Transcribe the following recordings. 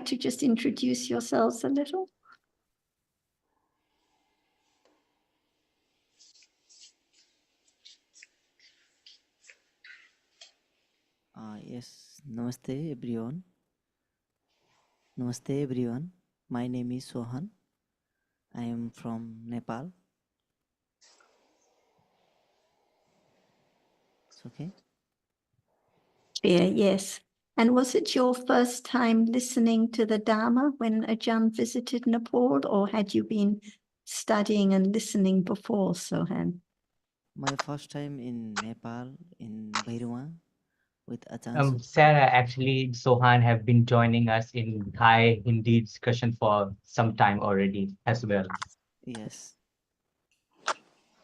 to just introduce yourselves a little? Yes, Namaste everyone. Namaste everyone. My name is Sohan. I am from Nepal. It's okay? Yeah, yes. And was it your first time listening to the Dharma when Ajahn visited Nepal, or had you been studying and listening before, Sohan? My first time in Nepal, in Bhairua, with Ajahn. Sarah, actually, Sohan have been joining us in Thai Hindi discussion for some time already as well. Yes.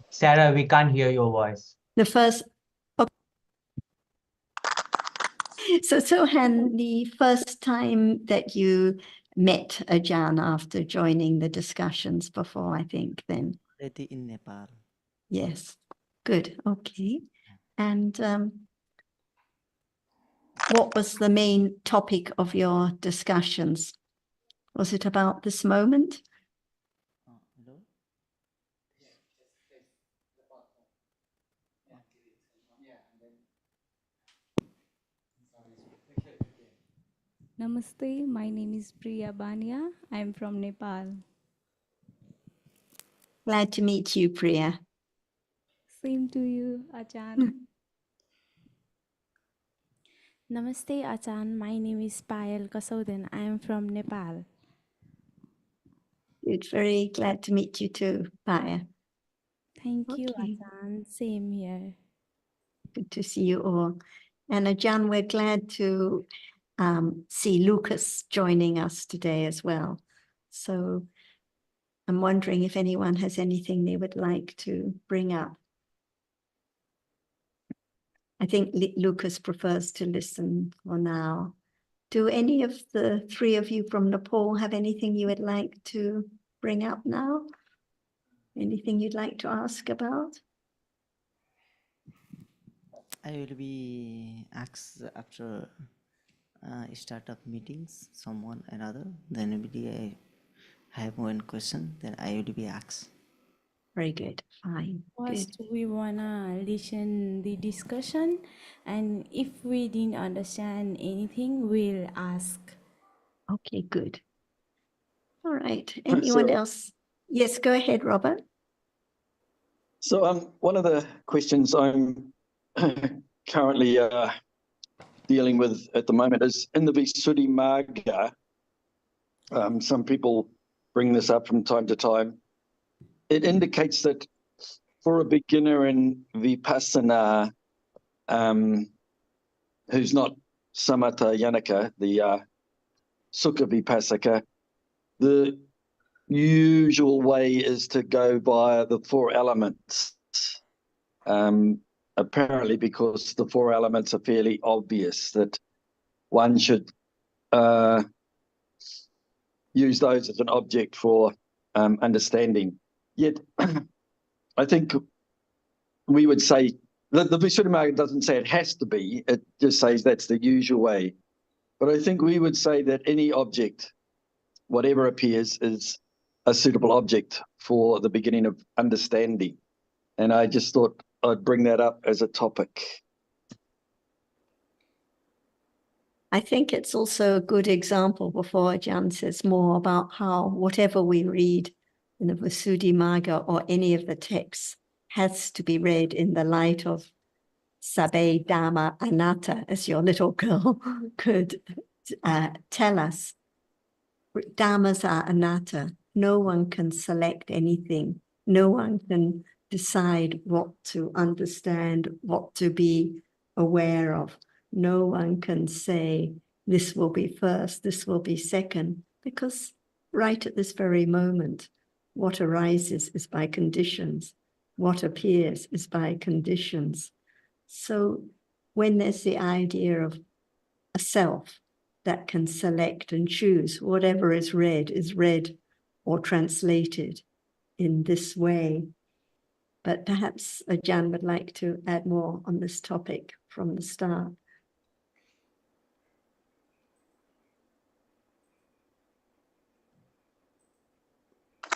Sarah, we can't hear your voice. The first. So, Sohan, the first time that you met Ajahn after joining the discussions before, I think, then? Already in Nepal. Yes. Good. Okay. And what was the main topic of your discussions? Was it about this moment? Hello? Namaste, my name is Priya Bania. I am from Nepal. Glad to meet you, Priya. Same to you, Ajahn. Namaste, Ajahn. My name is Payal Kasaudan. I am from Nepal. It's very glad to meet you too, Paya. Thank you, Okay. Ajahn. Same here. Good to see you all. And Ajahn, we're glad to see Lucas joining us today as well. So I'm wondering if anyone has anything they would like to bring up. I think Lucas prefers to listen for now. Do any of the three of you from Nepal have anything you would like to bring up now? Anything you'd like to ask about? I will be asked after startup meetings, someone another. Then maybe I have one question, then I will be asked. Very good. Fine. First, Good. we wanna listen the discussion, and if we didn't understand anything, we'll ask. Okay, good. All right. Anyone else? Yes, go ahead, Robert. So one of the questions I'm currently dealing with at the moment is in the Visuddhimagga. Some people bring this up from time to time. It indicates that for a beginner in Vipassana, who's not Samatha Yanaka, the Sukha Vipassaka, the usual way is to go via the four elements. Apparently because the four elements are fairly obvious that one should use those as an object for understanding. Yet, I think we would say that the Visuddhimagga doesn't say it has to be, it just says that's the usual way. But I think we would say that any object, whatever appears, is a suitable object for the beginning of understanding. And I just thought I'd bring that up as a topic. I think it's also a good example before Ajahn says more about how whatever we read in the Visuddhimagga or any of the texts has to be read in the light of Sabbe Dhamma Anatta, as your little girl could tell us. Dhammas are anatta. No one can select anything. No one can decide what to understand, what to be aware of. No one can say, this will be first, this will be second, because right at this very moment, what arises is by conditions. What appears is by conditions. So when there's the idea of a self that can select and choose, whatever is read or translated in this way. But perhaps Ajahn would like to add more on this topic from the start.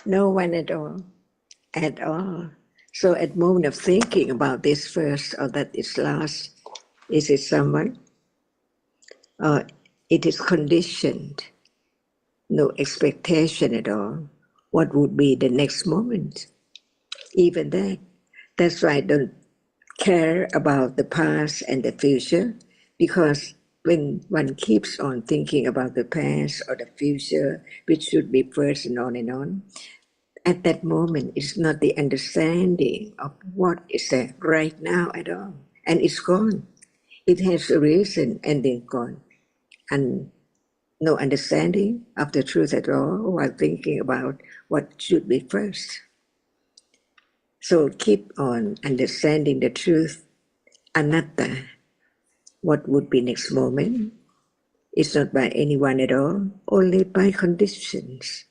No one at all. At all. So at moment of thinking about this first or that is last, is it someone? Or it is conditioned, no expectation at all. What would be the next moment? Even that. That's why I don't care about the past and the future, because when one keeps on thinking about the past or the future, which should be first and on, at that moment it's not the understanding of what is there right now at all. And it's gone. It has a reason and then gone. And no understanding of the truth at all while thinking about what should be first. So keep on understanding the truth, anatta, what would be next moment. It's not by anyone at all, only by conditions.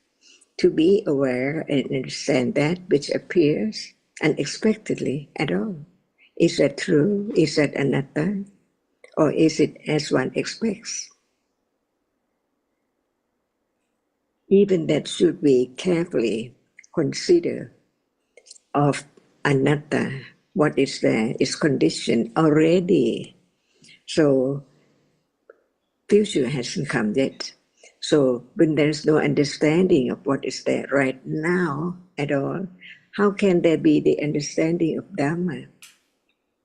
To be aware and understand that which appears unexpectedly at all. Is that true? Is that anatta? Or is it as one expects? Even that should be carefully considered of anatta. What is there is conditioned already. So future hasn't come yet. So when there's no understanding of what is there right now at all, how can there be the understanding of Dhamma?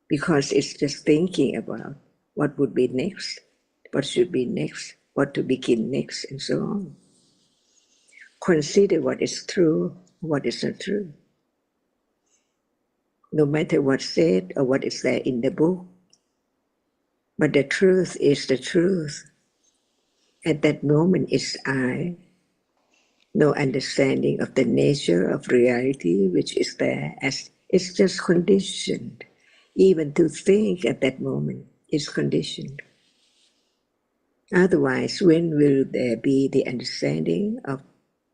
Because it's just thinking about what would be next, what should be next, what to begin next, and so on. Consider what is true, what is not true. No matter what's said or what is there in the book, but the truth is the truth. At that moment, it's I. No understanding of the nature of reality which is there, as it's just conditioned. Even to think at that moment is conditioned. Otherwise, when will there be the understanding of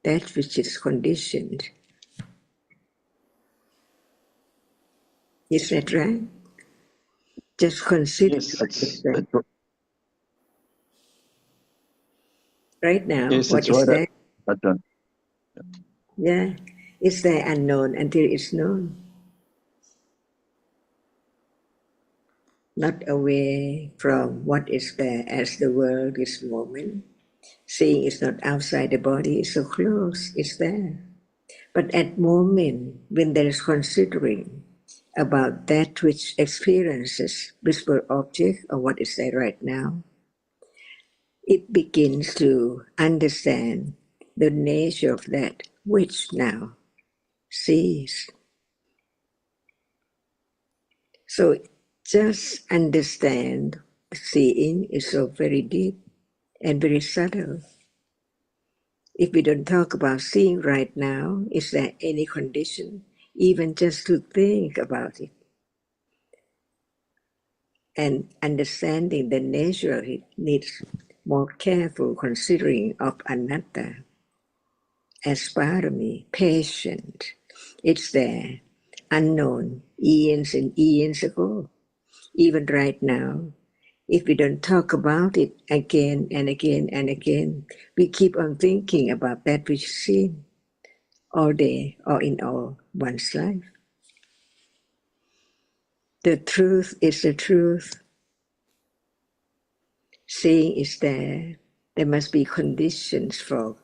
that which is conditioned? Is that right? Just consider Yes, what is it's, there. it's Right now, yes, what it's is right. there? Ajahn. Yeah, it's there unknown until it's known. Not away from what is there as the world is moment. Seeing is not outside the body, it's so close, it's there. But at moment when there is considering about that which experiences visible object or what is there right now, it begins to understand the nature of that which now sees. So just understand seeing is so very deep and very subtle. If we don't talk about seeing right now, is there any condition even just to think about it? And understanding the nature of it needs more careful considering of anatta as parami, patient. It's there, unknown, eons and eons ago. Even right now, if we don't talk about it again and again and again, we keep on thinking about that which is seen all day or in all one's life. The truth is the truth. Seeing is there. There must be conditions for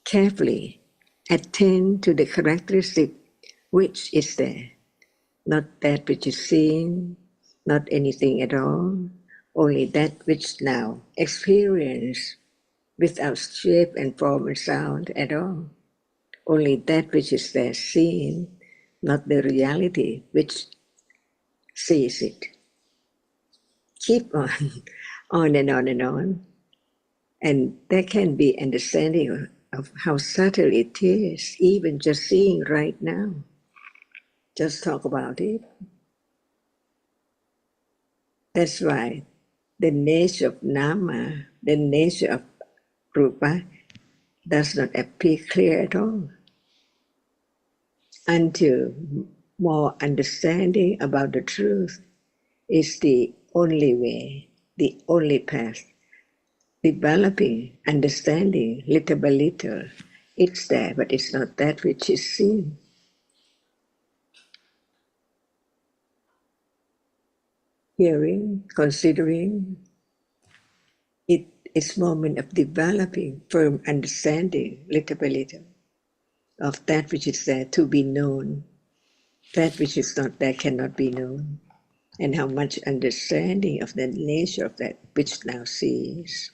carefully attend to the characteristic which is there, not that which is seen, not anything at all, only that which now experience without shape and form and sound at all. Only that which is there seen, not the reality which sees it. Keep on, on and on and on. And there can be understanding of how subtle it is, even just seeing right now. Just talk about it. That's why the nature of Nama, the nature of Rupa, does not appear clear at all until more understanding about the truth is the only way, the only path. Developing understanding little by little It's there, but it's not that which is seen. Hearing, considering, it's moment of developing firm understanding, little by little, of that which is there to be known. That which is not there cannot be known. And how much understanding of the nature of that which now sees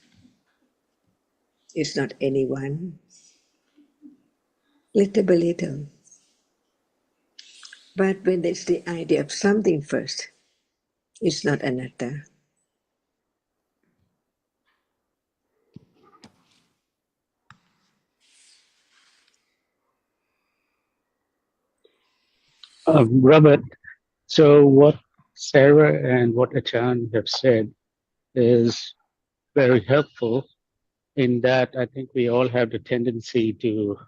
is not anyone, little by little. But when there's the idea of something first, it's not anatta. Robert, so what Sarah and what Achan have said is very helpful in that I think we all have the tendency to,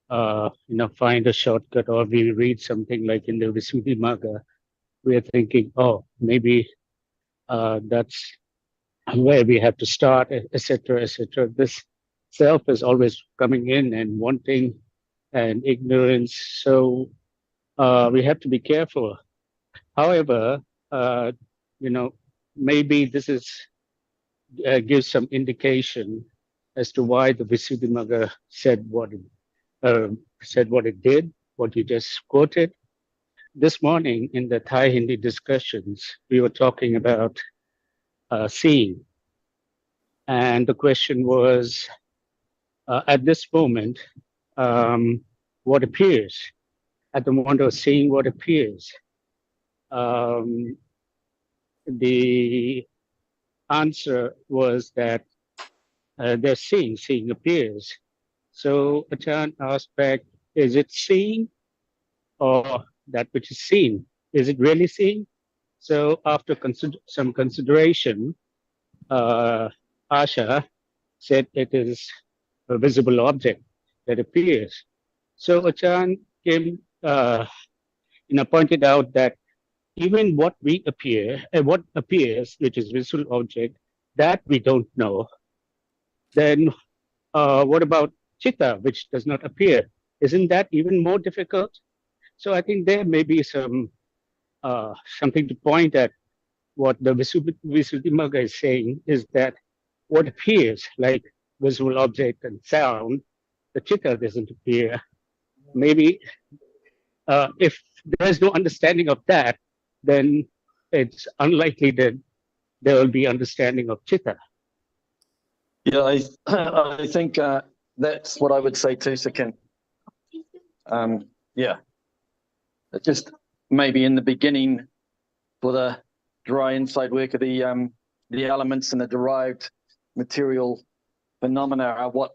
find a shortcut, or we read something like in the Visuddhimagga, we are thinking, oh, maybe that's where we have to start, etc., etc. This self is always coming in and wanting and ignorance. So we have to be careful. However, maybe this is gives some indication as to why the Visuddhimagga said what it did, what you just quoted. This morning in the Thai Hindi discussions, we were talking about seeing, and the question was, at this moment, what appears? At the moment of seeing what appears, the answer was that they're seeing appears. So Achan asked back, is it seeing or that which is seen? Is it really seeing? So after some consideration, Asha said it is a visible object that appears. So Achan came, pointed out that even what appears, which is visual object, that we don't know. Then what about chitta, which does not appear? Isn't that even more difficult? So I think there may be some something to point at. What the Visuddhimagga is saying is that what appears like visual object and sound, the chitta doesn't appear. Maybe if there's no understanding of that, then it's unlikely that there will be understanding of chitta. Yeah, I think that's what I would say too, Sakin. Yeah, just maybe in the beginning for the dry inside work of the elements and the derived material phenomena are what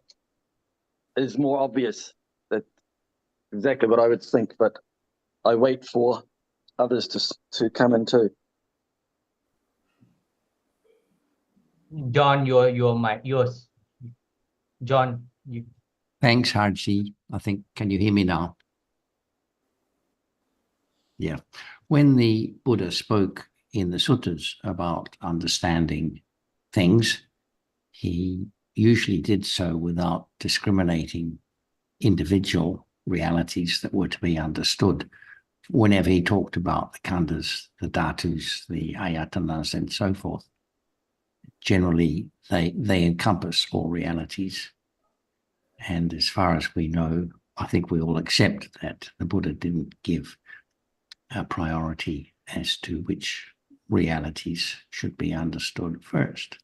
is more obvious. That's exactly what I would think, but I wait for others to come in too. John, yours. John, you. Thanks, Harji. I think, can you hear me now? Yeah. When the Buddha spoke in the suttas about understanding things, he usually did so without discriminating individual realities that were to be understood. Whenever he talked about the khandhas, the dhatus, the ayatanas, and so forth, generally they encompass all realities. And as far as we know, I think we all accept that the Buddha didn't give a priority as to which realities should be understood first.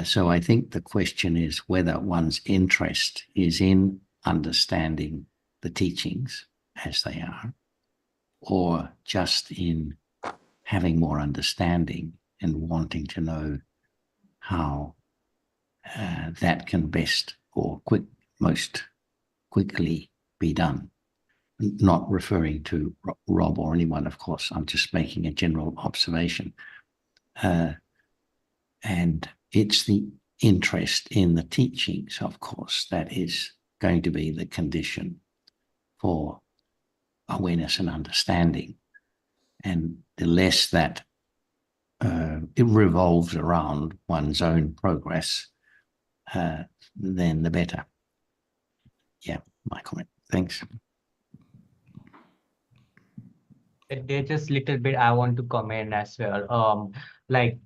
So I think the question is whether one's interest is in understanding the teachings as they are, or just in having more understanding and wanting to know how that can best or most quickly be done. Not referring to Rob or anyone, of course. I'm just making a general observation. And it's the interest in the teachings, of course, that is going to be the condition for awareness and understanding. And the less that it revolves around one's own progress, then the better. yeah, my comment. Thanks. There's just little bit I want to comment as well. Like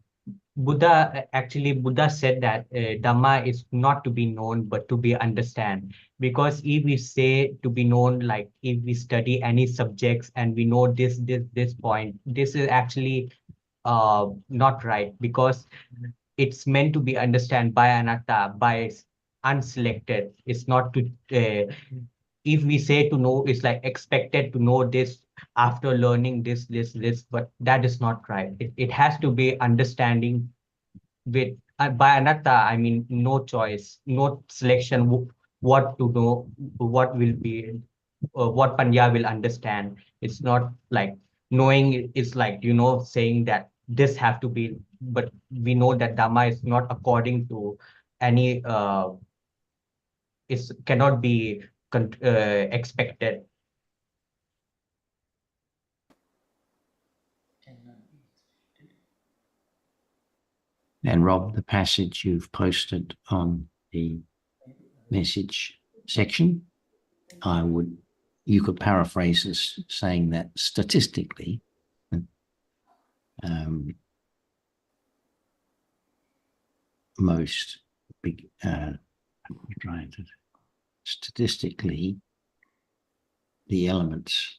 Buddha said that Dhamma is not to be known but to be understand. Because if we say to be known, like if we study any subjects and we know this point, this is actually not right, because it's meant to be understand by anatta, by unselected. It's not to if we say to know, it's like expected to know this after learning this, but that is not right. It has to be understanding with by anatta, I mean no choice, no selection, what to know, what will be, what Panya will understand. It's not like knowing, it's like, saying that this have to be, but we know that Dhamma is not according to any, it cannot be expected. And Rob, the passage you've posted on the message section, you could paraphrase as saying that statistically, statistically, the elements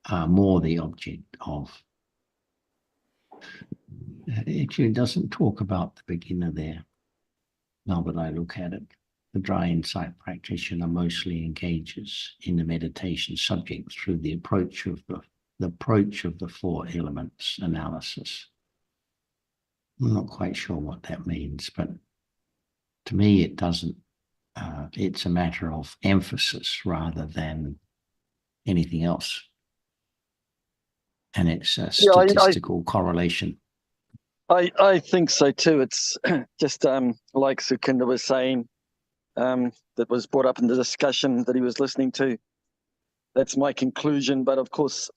are more the object of. Actually, it doesn't talk about the beginner there. Now that I look at it, the dry insight practitioner mostly engages in the meditation subject through the approach of the four elements analysis. I'm not quite sure what that means, but to me it doesn't. It's a matter of emphasis rather than anything else, and it's a statistical correlation. I think so too. It's just like Sukhinda was saying, that was brought up in the discussion that he was listening to. That's my conclusion. But of course,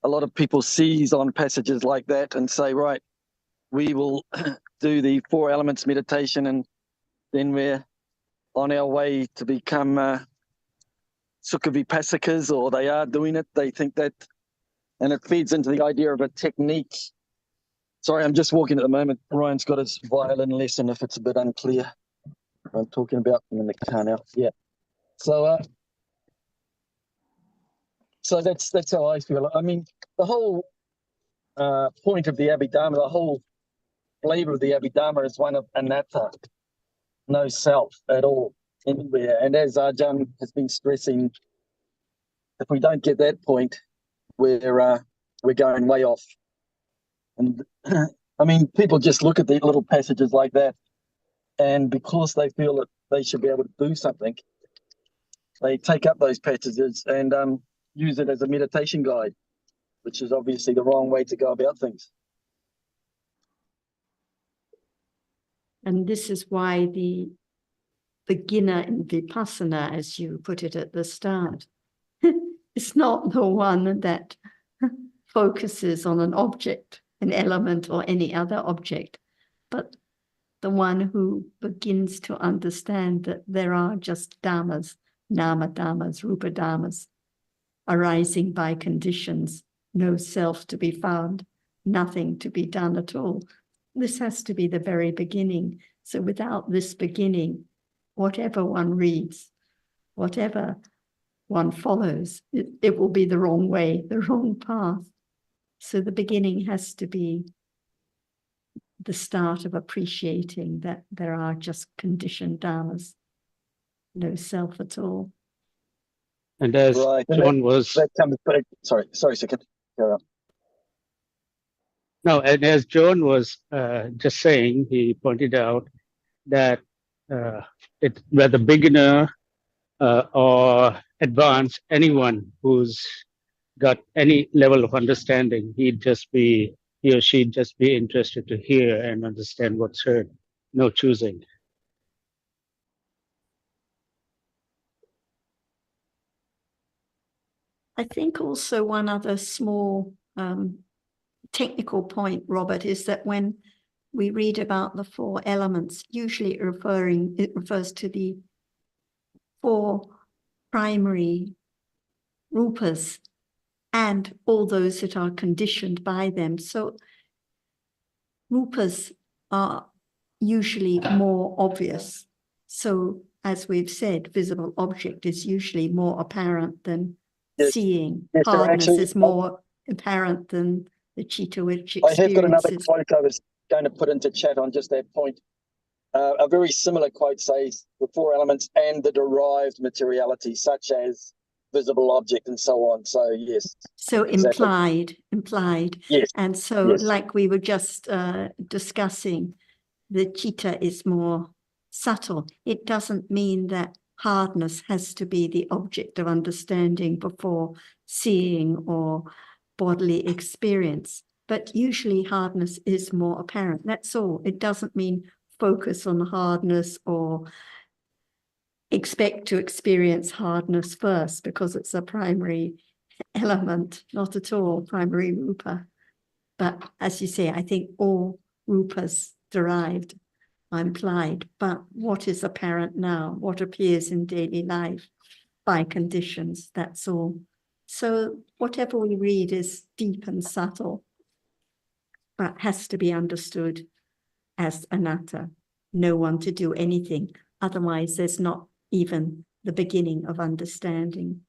a lot of people seize on passages like that and say, right, we will do the four elements meditation, and then we're on our way to become Sukhavipasakas, or they are doing it. They think that, and it feeds into the idea of a technique. Sorry, I'm just walking at the moment. Ryan's got his violin lesson, if it's a bit unclear. I'm talking about in the car now. Yeah. So that's how I feel. I mean, the whole point of the Abhidhamma, the whole flavor of the Abhidhamma is one of anatta, no self at all, anywhere. And as Ajahn has been stressing, if we don't get that point, we're going way off. And I mean, people just look at the little passages like that, and because they feel that they should be able to do something, they take up those passages and use it as a meditation guide, which is obviously the wrong way to go about things. And this is why the beginner in Vipassana, as you put it at the start, is not the one that focuses on an object, an element, or any other object, but the one who begins to understand that there are just dhammas, nama dhammas, rupa dhammas, arising by conditions, no self to be found, nothing to be done at all. This has to be the very beginning. So without this beginning, whatever one reads, whatever one follows, it will be the wrong way, the wrong path. So the beginning has to be the start of appreciating that there are just conditioned dhammas, no self at all. And as Right. John was That comes back. Sorry, Sikhin. Go on. no, and as John was just saying, he pointed out that whether beginner or advanced, anyone who's got any level of understanding, he or she'd just be interested to hear and understand what's heard, no choosing. I think also one other small technical point, Robert, is that when we read about the four elements, usually it refers to the four primary rupas and all those that are conditioned by them. So rupas are usually more obvious. So as we've said, visible object is usually more apparent than Yes. seeing. Yes, so Hardness actually, is more apparent than the chitta, which I have got another experiences. quote I was going to put into chat on just that point. A very similar quote says the four elements and the derived materiality, such as visible object and so on. So yes. So exactly. implied. Yes. And so Yes. like we were just discussing, the chitta is more subtle. It doesn't mean that hardness has to be the object of understanding before seeing or bodily experience. But usually hardness is more apparent. That's all. It doesn't mean focus on hardness or expect to experience hardness first because it's a primary element, not at all primary rupa. But as you say, I think all rupas derived are implied, but what is apparent now, what appears in daily life by conditions, that's all. So whatever we read is deep and subtle, but has to be understood as anatta, no one to do anything. Otherwise, there's not even the beginning of understanding.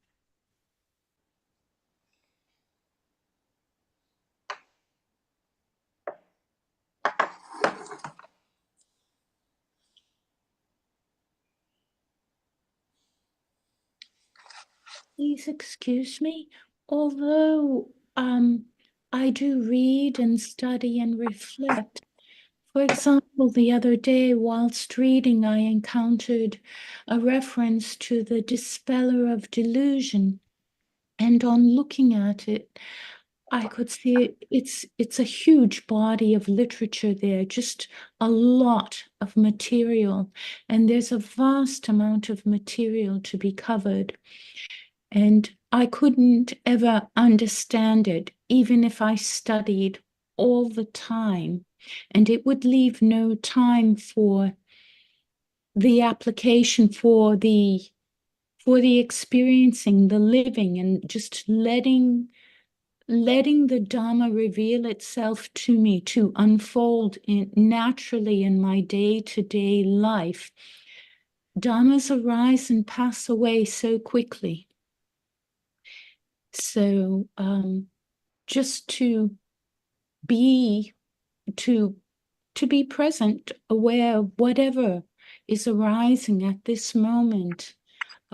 Please excuse me. Although I do read and study and reflect. For example, the other day, whilst reading, I encountered a reference to the dispeller of delusion. And on looking at it, I could see it's a huge body of literature there, just a lot of material. And there's a vast amount of material to be covered. And I couldn't ever understand it, even if I studied all the time. And it would leave no time for the application, for the experiencing, the living, and just letting the Dhamma reveal itself to me, to unfold naturally in my day-to-day life. Dhammas arise and pass away so quickly. So just to be present, aware of whatever is arising at this moment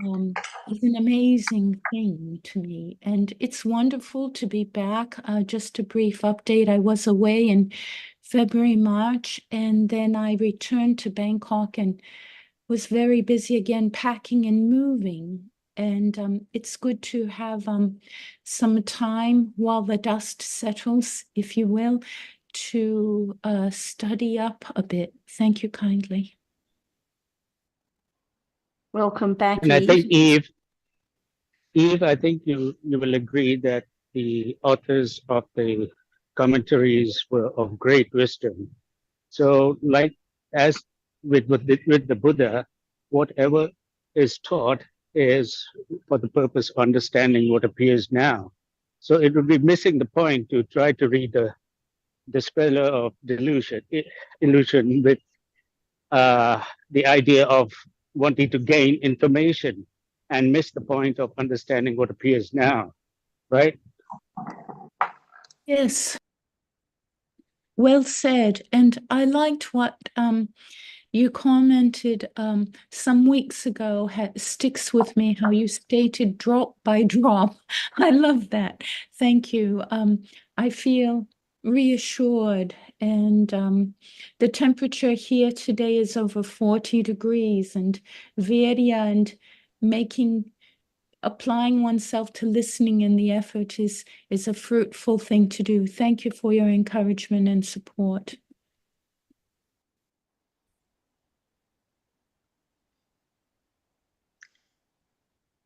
is an amazing thing to me. And it's wonderful to be back. Just a brief update. I was away in February, March, and then I returned to Bangkok and was very busy again packing and moving. And it's good to have some time while the dust settles, if you will, to study up a bit. Thank you kindly. Welcome back, And I think Eve. Eve, I think you will agree that the authors of the commentaries were of great wisdom. So, like as with the Buddha, whatever is taught is for the purpose of understanding what appears now. So it would be missing the point to try to read the dispeller of illusion with the idea of wanting to gain information and miss the point of understanding what appears now, right? Yes. Well said. And I liked what you commented some weeks ago, sticks with me, how you stated drop by drop. I love that. Thank you. I feel reassured, and the temperature here today is over 40 degrees, and virya and applying oneself to listening in the effort is a fruitful thing to do. Thank you for your encouragement and support.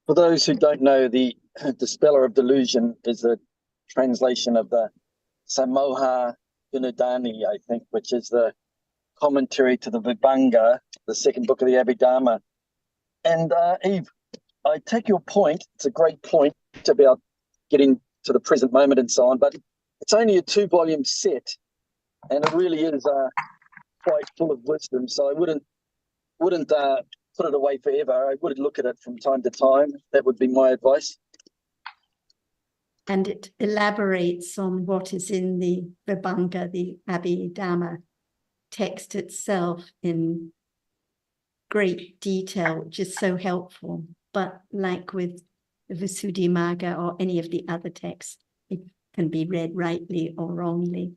For those who don't know, the dispeller of delusion is a translation of the Samoha Gunadani, I think, which is the commentary to the Vibhanga, the second book of the Abhidhamma. And Eve, I take your point. It's a great point about getting to the present moment and so on, but it's only a 2-volume set, and it really is quite full of wisdom. So I wouldn't put it away forever. I would look at it from time to time. That would be my advice. And it elaborates on what is in the Vibhanga, the Abhidhamma text itself in great detail, which is so helpful. But like with the Visuddhimagga or any of the other texts, it can be read rightly or wrongly.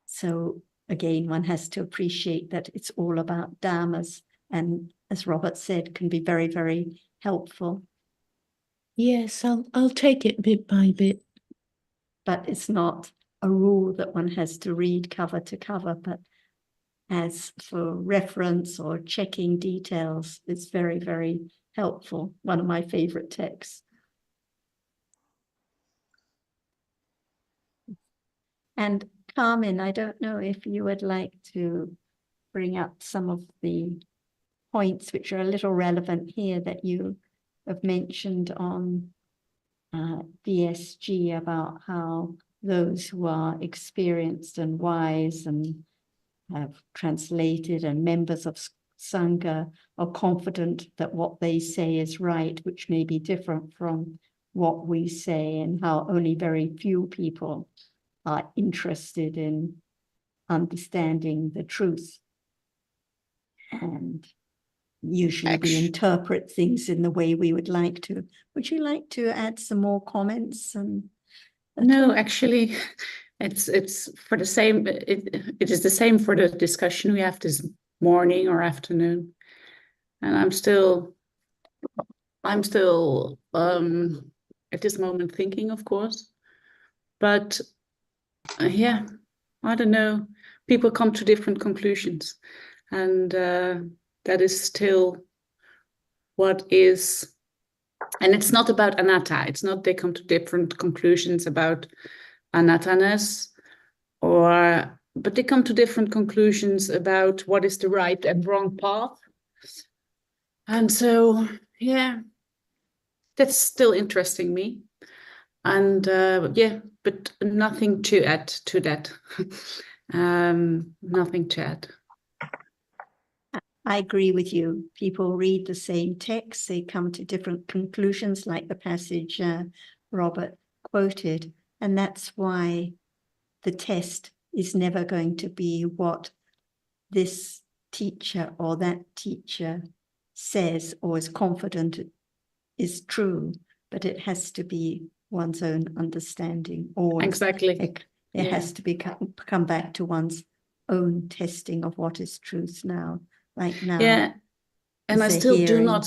So again, one has to appreciate that it's all about dhammas, and as Robert said, can be very, very helpful. Yes, I'll take it bit by bit. But it's not a rule that one has to read cover to cover, but as for reference or checking details, it's very, very helpful. One of my favorite texts. And Carmen, I don't know if you would like to bring up some of the points which are a little relevant here that you have mentioned on VSG about how those who are experienced and wise and have translated and members of Sangha are confident that what they say is right, which may be different from what we say, and how only very few people are interested in understanding the truth. And usually we interpret things in the way we would like to. Would you like to add some more comments? No, actually, it's for the same. It is the same for the discussion we have this morning or afternoon, and I'm still at this moment thinking, of course, but yeah, I don't know. People come to different conclusions, and that is still what is. And it's not about anatta. It's not they come to different conclusions about anattanas, but they come to different conclusions about what is the right and wrong path. And so, yeah, that's still interesting me. And yeah, but nothing to add to that. Nothing to add. I agree with you. People read the same text, they come to different conclusions, like the passage Robert quoted. And that's why the test is never going to be what this teacher or that teacher says or is confident is true, but it has to be one's own understanding. Or exactly. It has to come back to one's own testing of what is truth now. Like now, yeah, and I still do not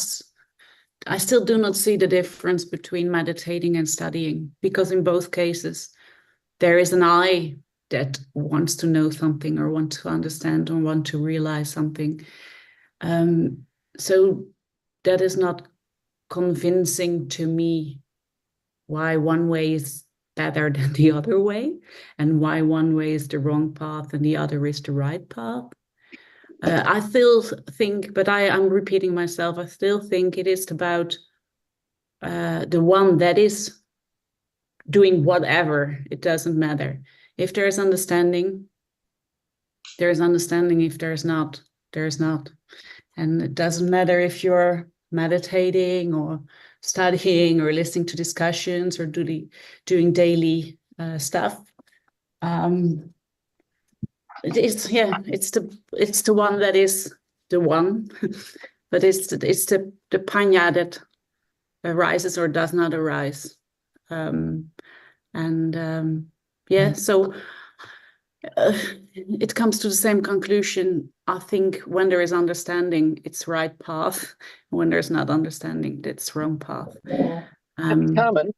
see the difference between meditating and studying, because in both cases there is an I that wants to know something or want to understand or want to realize something. So that is not convincing to me why one way is better than the other way, and why one way is the wrong path and the other is the right path. I still think, but I'm repeating myself, I still think it is about the one that is doing whatever. It doesn't matter. If there's understanding, there's understanding. If there's not, there's not. And it doesn't matter if you're meditating or studying or listening to discussions or doing daily stuff. It's the one that is the one, but it's the panya that arises or does not arise, yeah. So it comes to the same conclusion. I think when there is understanding, it's right path. When there's not understanding, it's wrong path. Carmen,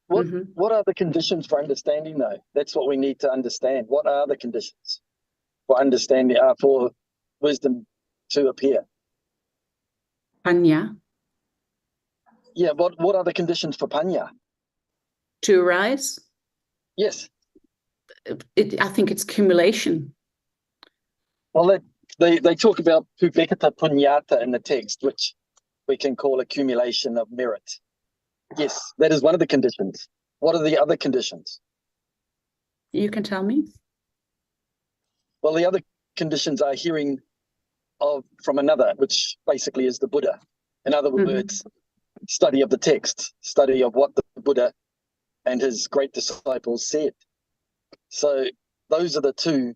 what are the conditions for understanding, though? That's what we need to understand. What are the conditions for understanding, for wisdom to appear? Panya. Yeah, what are the conditions for panya? To arise? Yes. I think it's accumulation. Well, they talk about pubekata punyata in the text, which we can call accumulation of merit. Yes, that is one of the conditions. What are the other conditions? You can tell me. Well, the other conditions are hearing from another, which basically is the Buddha. In other words, study of the text, study of what the Buddha and his great disciples said. So those are the two,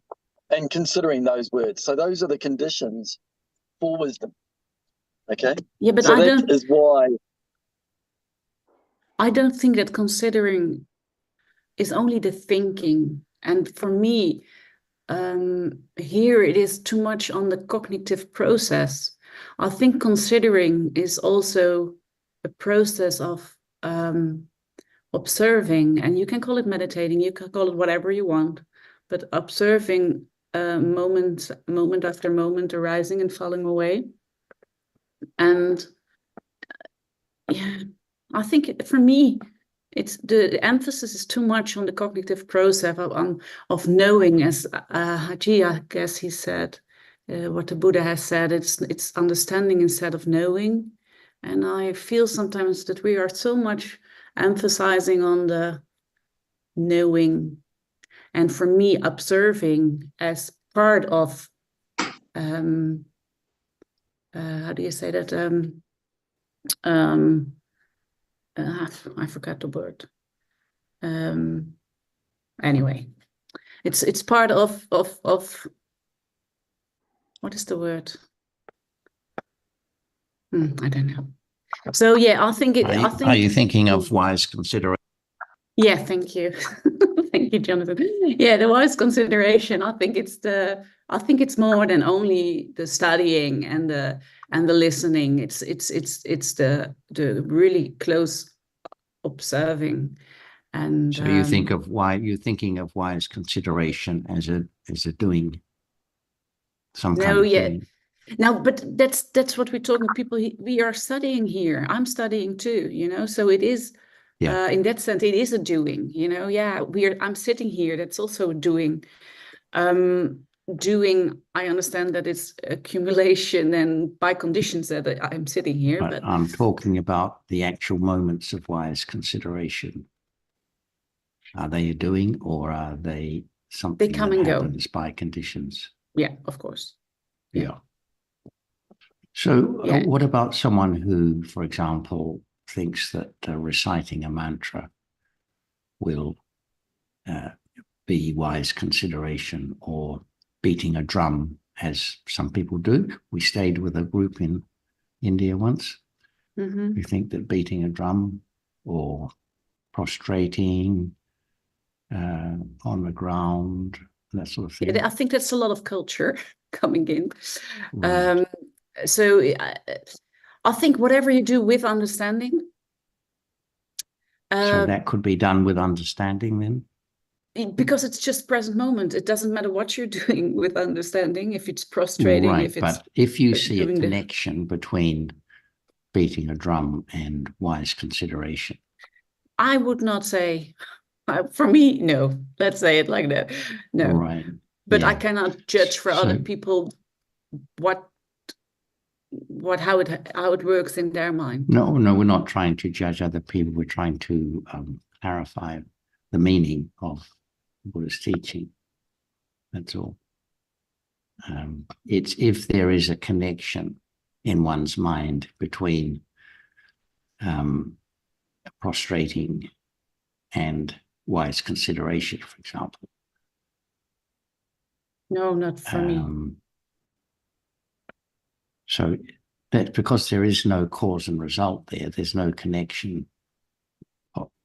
and considering those words. So those are the conditions for wisdom. Okay? Yeah, but so that is why I don't think that considering is only the thinking. And for me, here it is too much on the cognitive process. I think considering is also a process of observing, and you can call it meditating, you can call it whatever you want, but observing moment after moment arising and falling away. And yeah, I think for me, it's the emphasis is too much on the cognitive process of knowing, as Haji, I guess he said, what the Buddha has said, it's understanding instead of knowing. And I feel sometimes that we are so much emphasizing on the knowing. And for me, observing as part of, how do you say that? I forgot the word. Anyway, it's part of what is the word? I don't know. So yeah, I think Are you thinking of wise consideration? Yeah, thank you. Thank you, Jonathan. Yeah, the wise consideration. I think it's more than only the studying and the listening. It's the really close observing. And so you're thinking of wise consideration as a doing some kind of doing. Now, but that's what we're talking. People, we are studying here. I'm studying too, so it is. Yeah. In that sense, it is a doing, Yeah, I'm sitting here. That's also a doing. Doing, I understand that it's accumulation and by conditions that I'm sitting here. But I'm talking about the actual moments of wise consideration. Are they a doing, or are they something that happens by conditions? Yeah, of course. Yeah. So what about someone who, for example, thinks that reciting a mantra will be wise consideration, or beating a drum, as some people do? We stayed with a group in India once who think that beating a drum or prostrating on the ground, that sort of thing. I think that's a lot of culture coming in. Right. So I think whatever you do with understanding. So that could be done with understanding then? Because it's just present moment. It doesn't matter what you're doing with understanding, if it's prostrating, right, if it's... But if you see a connection between beating a drum and wise consideration. I would not say, for me, no. Let's say it like that. No. Right. But I cannot judge for other people how it works in their mind. No, we're not trying to judge other people. We're trying to clarify the meaning of Buddha's teaching. That's all. It's if there is a connection in one's mind between prostrating and wise consideration, for example. No, not for me. So that's because there is no cause and result there. There's no connection.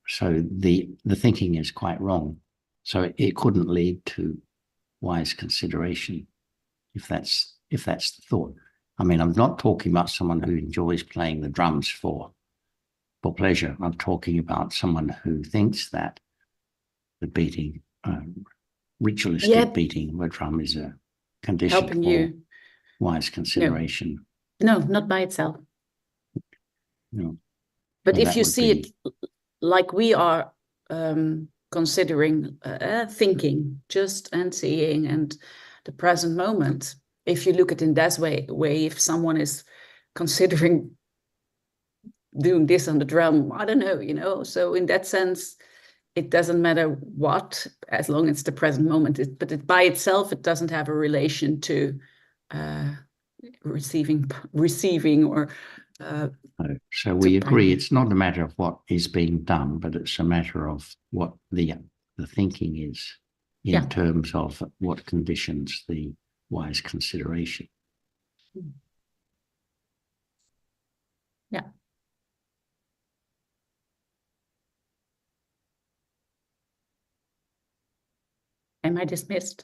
So the thinking is quite wrong. So it couldn't lead to wise consideration if that's the thought. I mean, I'm not talking about someone who enjoys playing the drums for pleasure. I'm talking about someone who thinks that the beating, ritualistic beating of a drum is a condition helping for you. Wise consideration. No, not by itself. No. But if you see it like we are considering thinking just and seeing and the present moment, if you look at it in that way, if someone is considering doing this on the drum. I don't know, you know. So in that sense, it doesn't matter what, as long as it's the present moment. But it, by itself, it doesn't have a relation to receiving or. So we agree it's not a matter of what is being done, but it's a matter of what the thinking is in terms of what conditions the wise consideration. Yeah. Am I dismissed?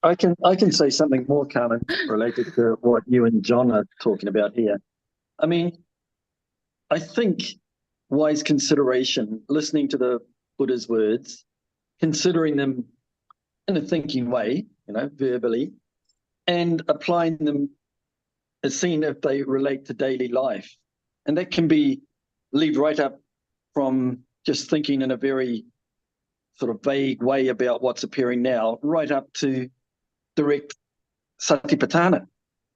I can say something more, Carmen, related to what you and John are talking about here. I mean, I think wise consideration, listening to the Buddha's words, considering them in a thinking way, you know, verbally, and applying them as seen if they relate to daily life. And that can be lead right up from just thinking in a very sort of vague way about what's appearing now, right up to direct satipatthana.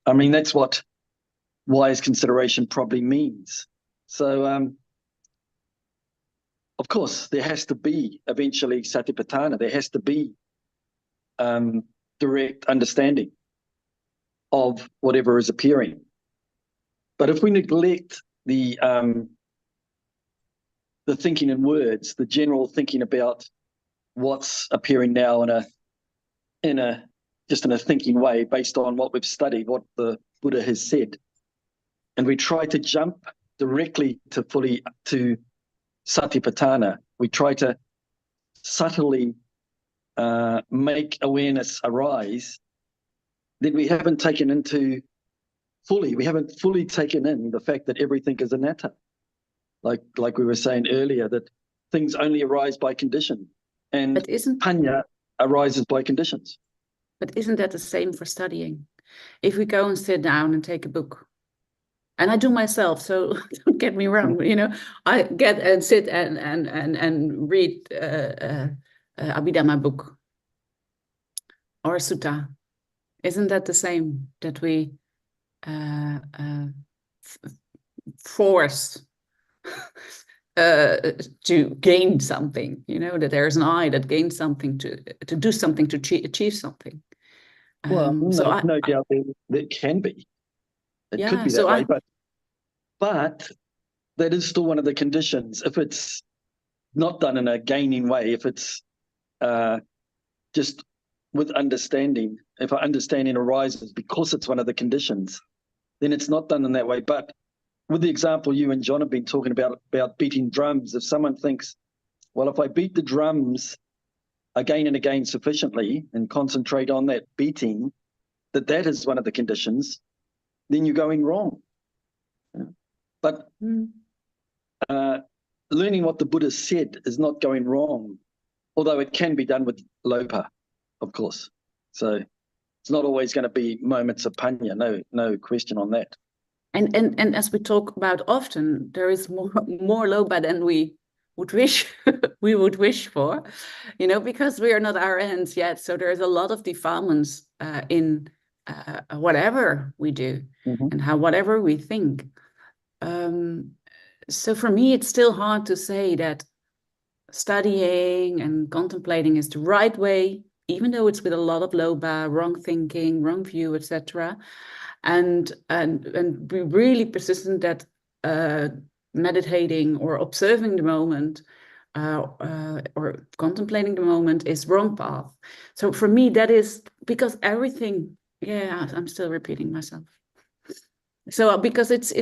I mean, that's what wise consideration probably means. So, of course, there has to be eventually satipatthana. There has to be direct understanding of whatever is appearing. But if we neglect the thinking in words, the general thinking about what's appearing now in a thinking way based on what we've studied, what the Buddha has said, and we try to jump directly to satipatthana, we try to subtly make awareness arise, then we haven't fully taken in the fact that everything is anatta. Like we were saying earlier, that things only arise by condition, and panya arises by conditions. But isn't that the same for studying? If we go and sit down and take a book, and I do myself, so don't get me wrong, you know, I get and sit and read Abhidhamma book or sutta. Isn't that the same, that we force to gain something, you know, that there's an I that gains something to do something, to achieve something. Well, no doubt there can be. It could be that way, but that is still one of the conditions. If it's not done in a gaining way, if it's just with understanding, if our understanding arises because it's one of the conditions, then it's not done in that way. But with the example you and John have been talking about beating drums, if someone thinks, well, if I beat the drums again and again sufficiently and concentrate on that beating, that is one of the conditions, then you're going wrong. But learning what the Buddha said is not going wrong, although it can be done with lopa, of course. So it's not always going to be moments of panya, no question on that. And as we talk about often, there is more lopa than we would wish for, you know, because we are not our ends yet. So there's a lot of defilements in whatever we do and whatever we think. So for me, it's still hard to say that studying and contemplating is the right way, even though it's with a lot of lopa, wrong thinking, wrong view, etc. And be really persistent that meditating or observing the moment or contemplating the moment is wrong path. So for me, that is because everything. Yeah, I'm still repeating myself. So because it's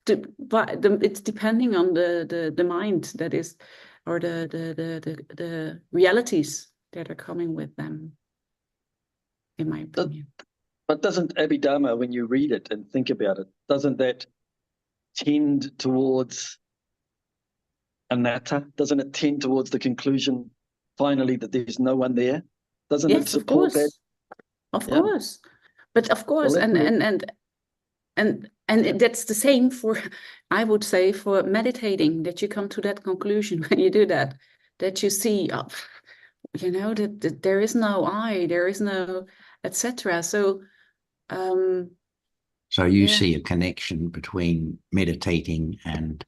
depending on the mind that is, or the realities that are coming with them, in my opinion. But doesn't Abhidhamma, when you read it and think about it, doesn't that tend towards anatta? Doesn't it tend towards the conclusion finally that there's no one there? Doesn't it support that? Of course. But of course, and that's the same for, I would say, for meditating, that you come to that conclusion when you do that you see, you know, that there is no I, there is no, etc. So So you Yeah. see a connection between meditating and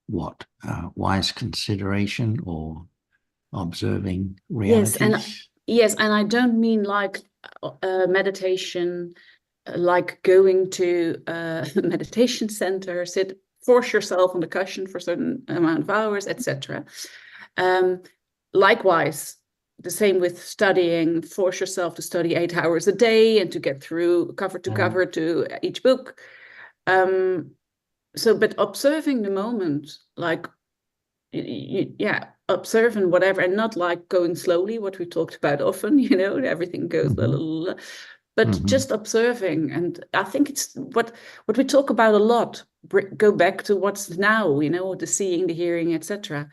what? Wise consideration or observing realities? Yes, and I don't mean like meditation, like going to a meditation center, force yourself on the cushion for a certain amount of hours, etc. Likewise, the same with studying, force yourself to study 8 hours a day and to get through cover to cover to each book. But observing the moment, like, observing whatever, and not like going slowly, what we talked about often, everything goes but just observing. And I think it's what we talk about a lot, go back to what's now, the seeing, the hearing, etc.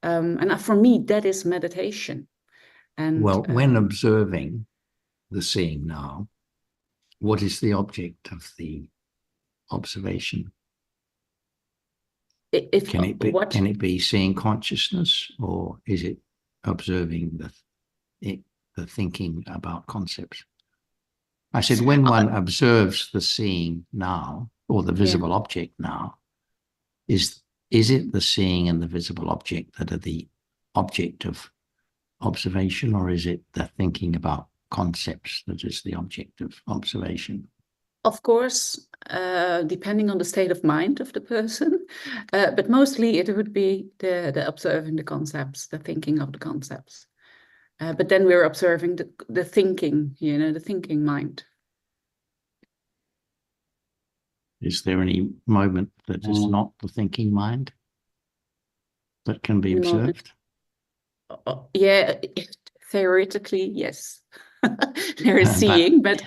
And for me, that is meditation. And well, when observing the seeing now, what is the object of the observation? Can it be seeing consciousness, or is it observing the thinking about concepts? I said, when one observes the seeing now, or the visible object now, is it the seeing and the visible object that are the object of observation, or is it the thinking about concepts that is the object of observation? Of course, depending on the state of mind of the person, but mostly it would be the observing the concepts, the thinking of the concepts. But then we're observing the thinking, the thinking mind. Is there any moment that is not the thinking mind that can be observed? Yeah, theoretically, yes. There is seeing, but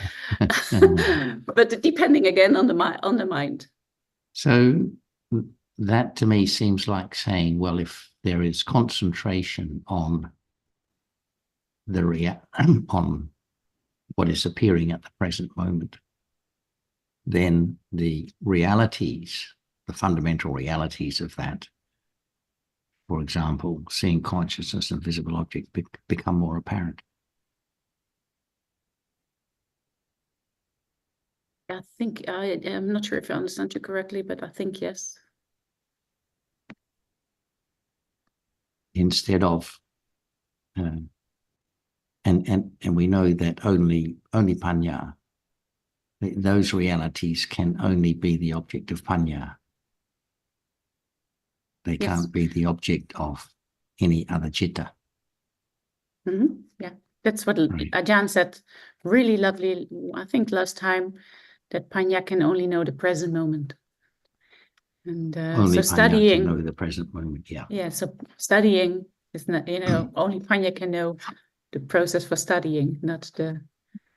depending again on the mind. So that to me seems like saying, well, if there is concentration on on what is appearing at the present moment, then the realities, the fundamental realities of that, for example, seeing consciousness and visible object, become more apparent. I think I'm not sure if I understand you correctly, but I think yes. Instead of, and we know that only panya, those realities can only be the object of panya. They can't be the object of any other citta. Yeah, that's what Ajahn said. Really lovely. I think last time, that panya can only know the present moment. And only so panya studying can know the present moment. Yeah. So studying is not, only panya can know the process for studying, not the.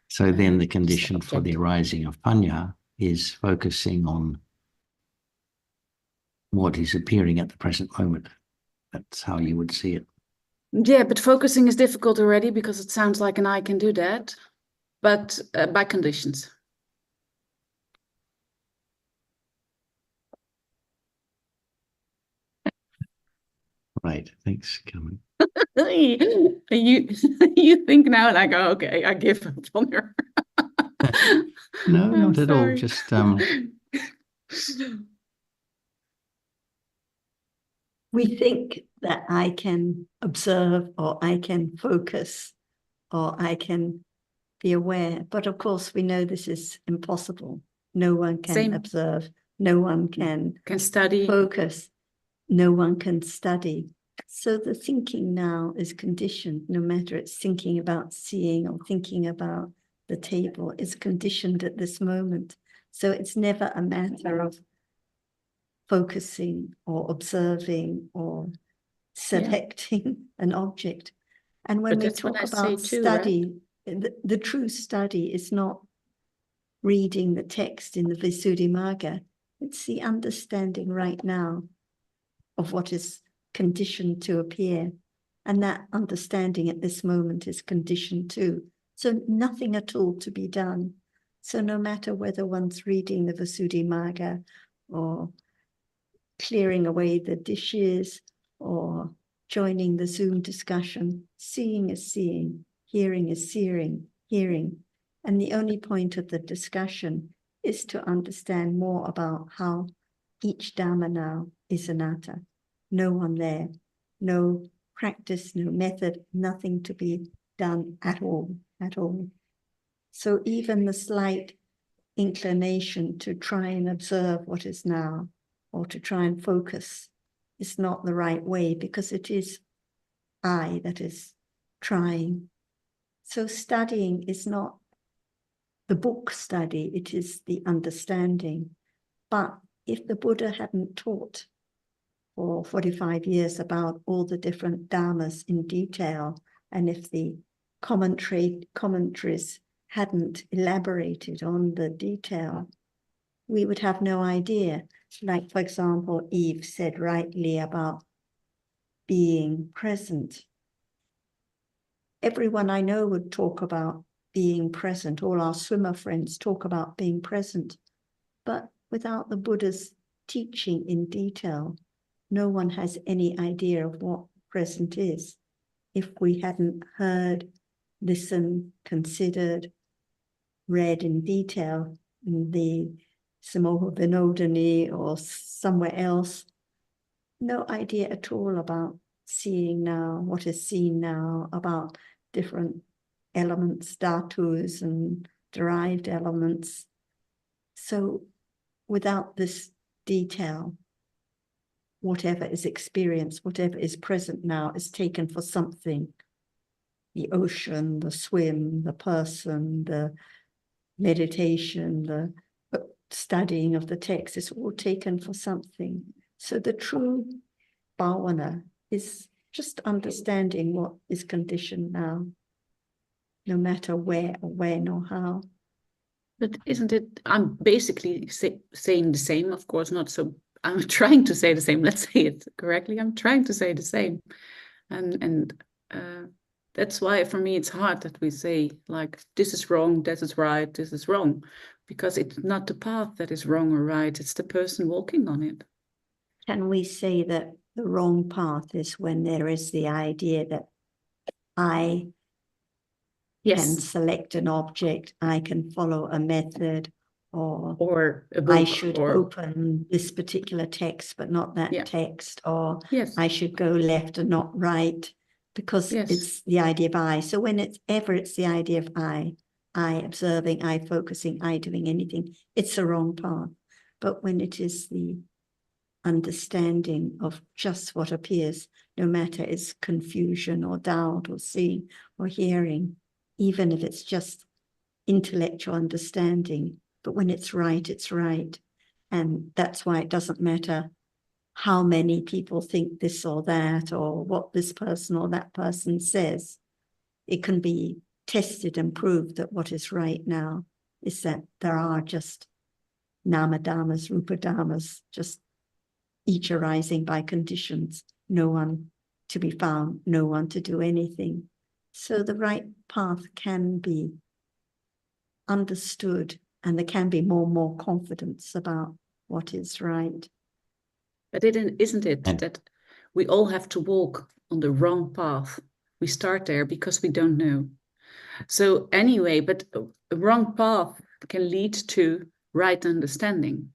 So then the condition for the arising of panya is focusing on what is appearing at the present moment. That's how you would see it. Yeah, but focusing is difficult already because it sounds like an I can do that, but by conditions. Right. Thanks, Carmen. You think now like, oh, okay, I give up on her. No, not at all. Just we think that I can observe, or I can focus, or I can be aware. But of course, we know this is impossible. No one can observe. No one can study, focus. No one can study. So the thinking now is conditioned, no matter it's thinking about seeing or thinking about the table, it's conditioned at this moment. So it's never a matter of focusing or observing or selecting an object. And when we talk about study, the true study is not reading the text in the Visuddhimagga, it's the understanding right now of what is conditioned to appear. And that understanding at this moment is conditioned too. So nothing at all to be done. So no matter whether one's reading the Visuddhimagga or clearing away the dishes or joining the Zoom discussion, seeing is seeing, hearing is hearing. And the only point of the discussion is to understand more about how each Dhamma now is anatta. No one there, no practice, no method, nothing to be done at all, at all. So even the slight inclination to try and observe what is now, or to try and focus, is not the right way, because it is I that is trying. So studying is not the book study, it is the understanding. But if the Buddha hadn't taught for 45 years about all the different dhammas in detail, and if the commentaries hadn't elaborated on the detail, we would have no idea. Like, for example, Eve said rightly about being present. Everyone I know would talk about being present. All our swimmer friends talk about being present. But without the Buddha's teaching in detail, no one has any idea of what present is. If we hadn't heard, listened, considered, read in detail in the Samoha Vinodani or somewhere else, no idea at all about seeing now, what is seen now, about different elements, dhatus and derived elements. So without this detail, whatever is experienced, whatever is present now is taken for something. The ocean, the swim, the person, the meditation, the studying of the text is all taken for something. So the true bhavana is just understanding what is conditioned now, no matter where or when or how. But isn't it, I'm basically saying the same, of course, not so, I'm trying to say the same, let's say it correctly, I'm trying to say the same. And that's why for me it's hard that we say, like, this is wrong, this is right, this is wrong, because it's not the path that is wrong or right, it's the person walking on it. Can we say that the wrong path is when there is the idea that I can select an object, I can follow a method, or a book, I should open this particular text but not that text, or I should go left and not right, because it's the idea of I. So when it's the idea of I observing, I focusing, I doing anything, it's the wrong path. But when it is the understanding of just what appears, no matter it's confusion or doubt or seeing or hearing, even if it's just intellectual understanding, but when it's right, it's right. And that's why it doesn't matter how many people think this or that, or what this person or that person says. It can be tested and proved that what is right now is that there are just nama dhammas, rupa dhammas, just each arising by conditions, no one to be found, no one to do anything. So the right path can be understood, and there can be more and more confidence about what is right. But isn't it that we all have to walk on the wrong path? We start there because we don't know. So anyway, but a wrong path can lead to right understanding.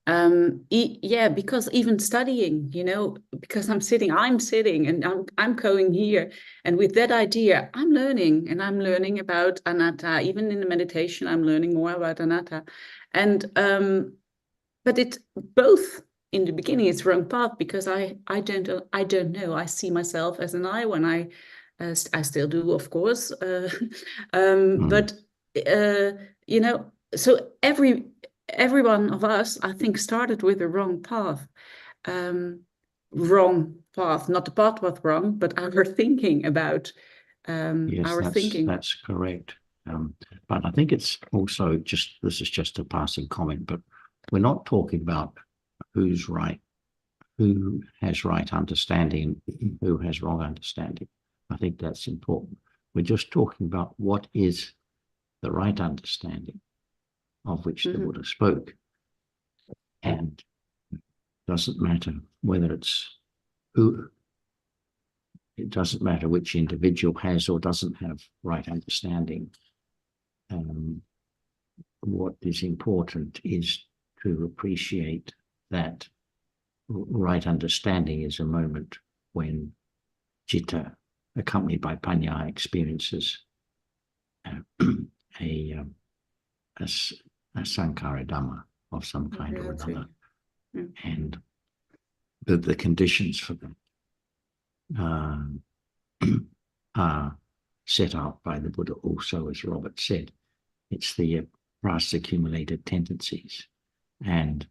Because even studying, because I'm sitting and I'm going here, and with that idea I'm learning about anatta. Even in the meditation I'm learning more about anatta, and but it both in the beginning it's wrong path, because I don't know. I see myself as an I when I still do, of course, but so every one of us, I think, started with the wrong path. Wrong path, not the path was wrong, but our thinking about thinking. That's correct. But I think it's also this is just a passing comment, but we're not talking about who's right, who has right understanding, who has wrong understanding. I think that's important. We're just talking about what is the right understanding of which the Buddha spoke. And it doesn't matter whether it's who, it doesn't matter which individual has or doesn't have right understanding. what is important is to appreciate that right understanding is a moment when citta, accompanied by panya, experiences a sankhara dhamma of some kind or another. And the conditions for them are set out by the Buddha also, as Robert said. It's the past accumulated tendencies and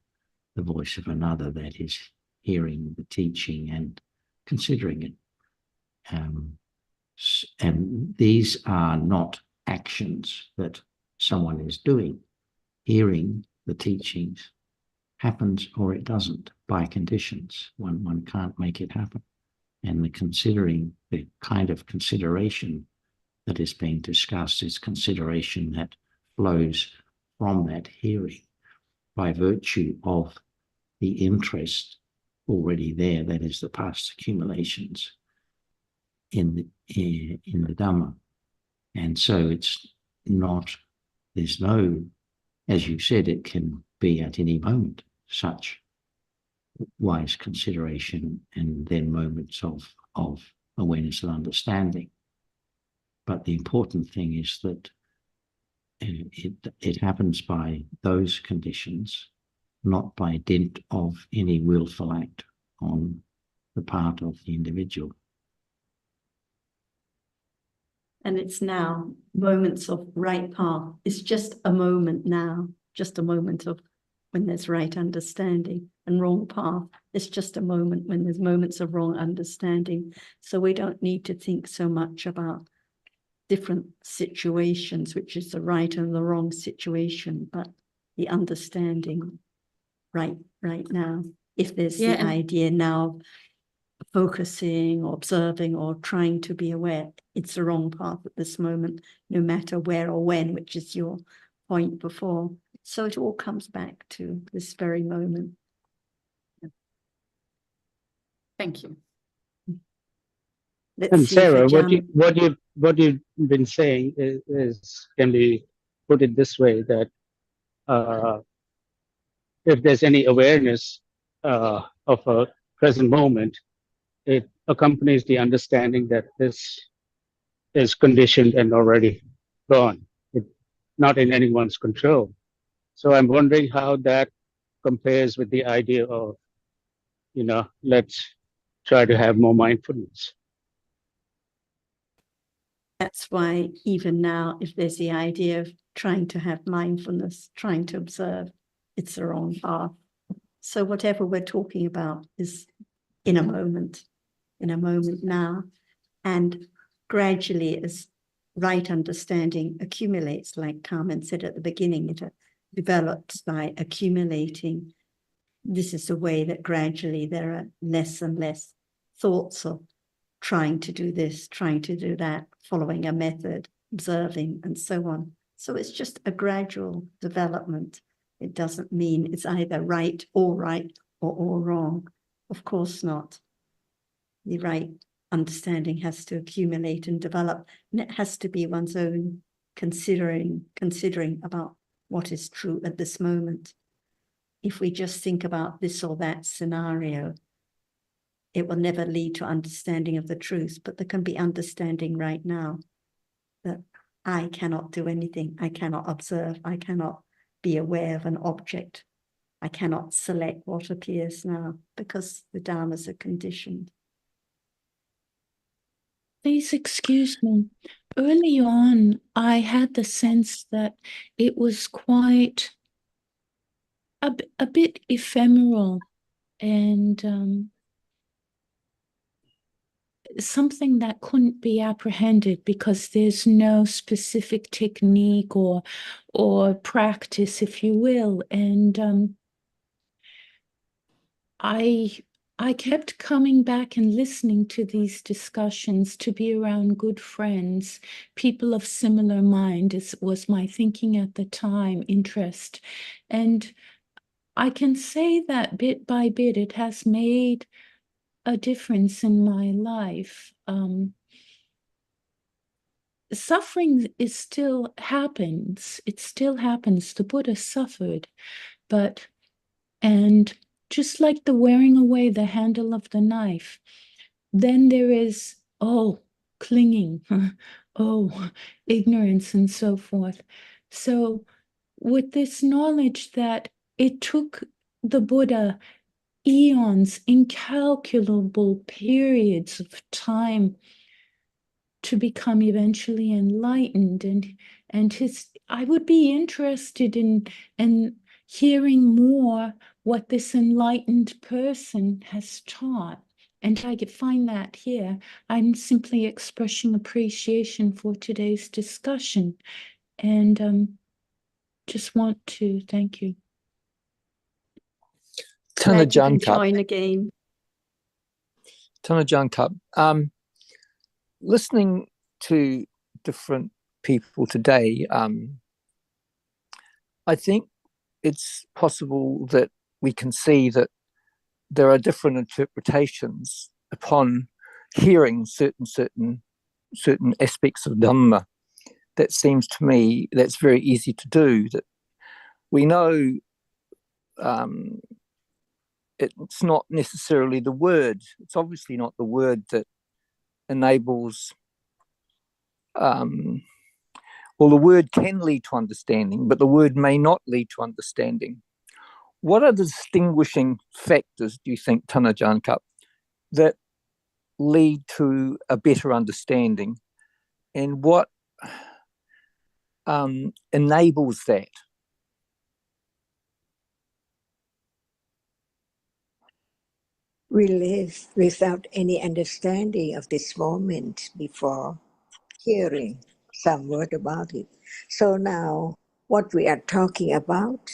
the voice of another that is hearing the teaching and considering it. And these are not actions that someone is doing. Hearing the teachings happens or it doesn't by conditions. One can't make it happen. And the kind of consideration that is being discussed is consideration that flows from that hearing by virtue of the interest already there, that is the past accumulations in the Dhamma. And so it's not, there's no, as you said, it can be at any moment such wise consideration and then moments of awareness and understanding. But the important thing is that it happens by those conditions, not by dint of any willful act on the part of the individual. And it's now moments of right path. It's just a moment now, just a moment of when there's right understanding, and wrong path. It's just a moment when there's moments of wrong understanding. So we don't need to think so much about different situations, which is the right and the wrong situation, but the understanding right now. If there's the idea now of focusing or observing or trying to be aware, it's the wrong path at this moment, no matter where or when, which is your point before. So it all comes back to this very moment. Thank you. Let's And see if Sarah, Ajahn- what you've been saying is can be put it this way, that if there's any awareness of a present moment, it accompanies the understanding that this is conditioned and already gone. It's not in anyone's control. So I'm wondering how that compares with the idea of, let's try to have more mindfulness. That's why even now, if there's the idea of trying to have mindfulness, trying to observe, it's the wrong path. So whatever we're talking about is in a moment now. And gradually, as right understanding accumulates, like Carmen said at the beginning, it develops by accumulating. This is the way that gradually there are less and less thoughts of trying to do this, trying to do that, following a method, observing, and so on. So it's just a gradual development. It doesn't mean it's either right or all wrong. Of course not. The right understanding has to accumulate and develop, and it has to be one's own considering about what is true at this moment. If we just think about this or that scenario, it will never lead to understanding of the truth, but there can be understanding right now that I cannot do anything. I cannot observe. I cannot be aware of an object. I cannot select what appears now because the dharmas are conditioned. Please excuse me. Early on, I had the sense that it was quite a bit ephemeral and something that couldn't be apprehended because there's no specific technique or practice, if you will. And I kept coming back and listening to these discussions to be around good friends, people of similar mind, was my thinking at the time, interest. And I can say that bit by bit, it has made a difference in my life. suffering is still happens. It still happens. The Buddha suffered, and just like the wearing away the handle of the knife, then there is, clinging, ignorance and so forth. So with this knowledge that it took the Buddha eons, incalculable periods of time to become eventually enlightened, and I would be interested in hearing more what this enlightened person has taught. And I could find that here. I'm simply expressing appreciation for today's discussion, and just want to thank you. Glad you can Tanajan Cup. join again. Tanajan Cup. Listening to different people today, I think it's possible that we can see that there are different interpretations upon hearing certain aspects of Dhamma. That seems to me that's very easy to do. That we know it's not necessarily the word. It's obviously not the word that enables. Well, the word can lead to understanding, but the word may not lead to understanding. What are the distinguishing factors, do you think, Tanajan Cup, that lead to a better understanding? And what enables that? We live without any understanding of this moment before hearing some word about it. So now what we are talking about,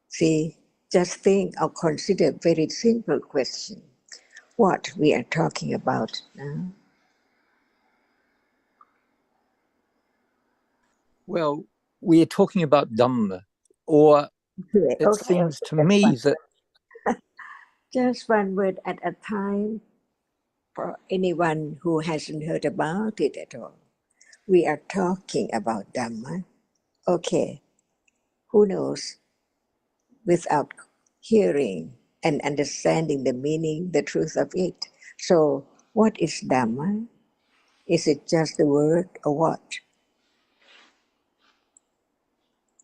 see, just think or consider a very simple question. What we are talking about now? Well, we are talking about Dhamma, or it seems to me that... Just one word at a time for anyone who hasn't heard about it at all. We are talking about Dhamma. Okay, who knows? Without hearing and understanding the meaning, the truth of it. So what is Dhamma? Is it just the word or what?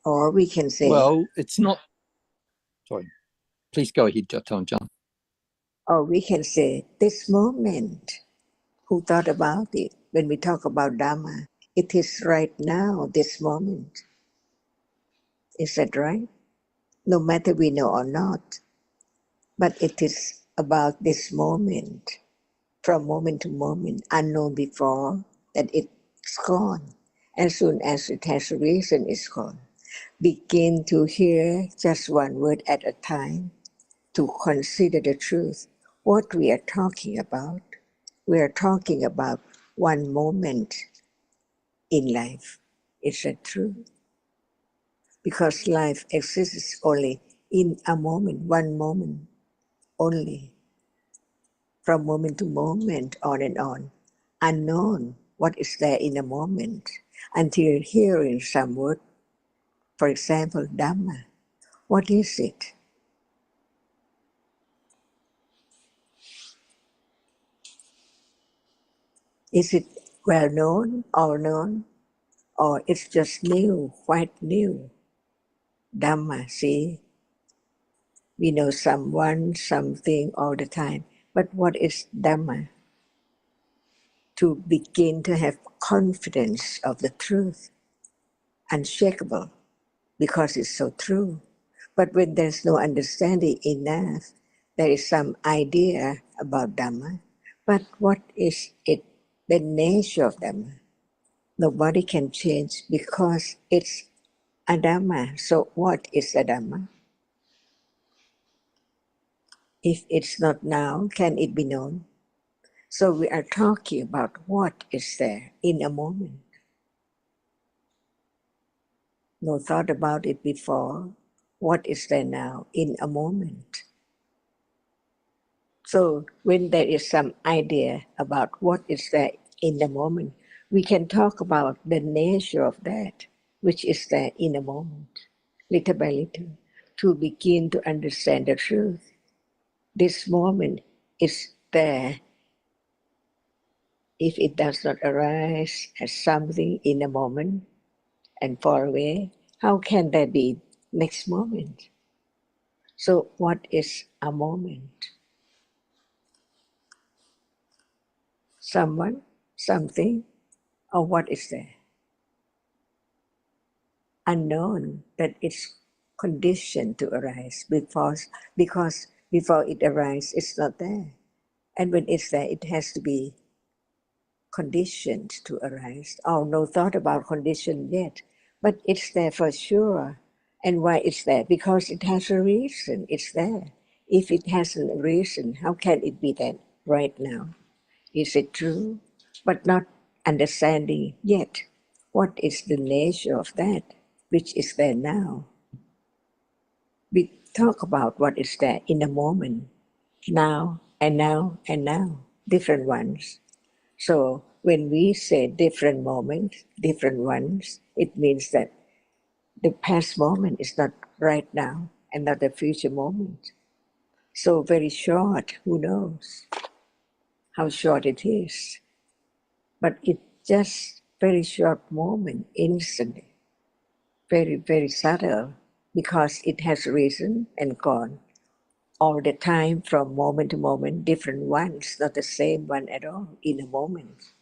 Or we can say... Well, it's not... Sorry, please go ahead, Tanajan. Or we can say, this moment, who thought about it? When we talk about Dhamma, it is right now, this moment. Is that right? No matter we know or not. But it is about this moment, from moment to moment, unknown before, that it's gone. As soon as it has reason, it's gone. Begin to hear just one word at a time, to consider the truth. What we are talking about, we are talking about one moment in life. Is that true? Because life exists only in a moment, one moment only. From moment to moment, on and on. Unknown, what is there in a moment, until hearing some word, for example, Dhamma. What is it? Is it well known, all known, or it's just new, quite new? Dhamma, see? We know someone, something all the time. But what is Dhamma? To begin to have confidence of the truth, unshakable, because it's so true. But when there's no understanding enough, there is some idea about Dhamma. But what is it, the nature of Dhamma? Nobody can change because it's a Dhamma. So what is a Dhamma? If it's not now, can it be known? So we are talking about what is there in a moment. No thought about it before. What is there now in a moment? So when there is some idea about what is there in the moment, we can talk about the nature of that, which is there in a moment, little by little, to begin to understand the truth. This moment is there. If it does not arise as something in a moment and fall away, how can there be next moment? So what is a moment? Someone, something, or what is there? Unknown, that it's conditioned to arise because before it arises, it's not there. And when it's there, it has to be conditioned to arise. Oh, no thought about condition yet, but it's there for sure. And why it's there? Because it has a reason. It's there. If it hasn't a reason, how can it be there right now? Is it true? But not understanding yet. What is the nature of that which is there now? We talk about what is there in a moment, now and now and now, different ones. So when we say different moments, different ones, it means that the past moment is not right now and not the future moment. So very short, who knows how short it is. But it's just very short moment, instantly, very, very subtle, because it has risen and gone all the time from moment to moment, different ones, not the same one at all in a moment.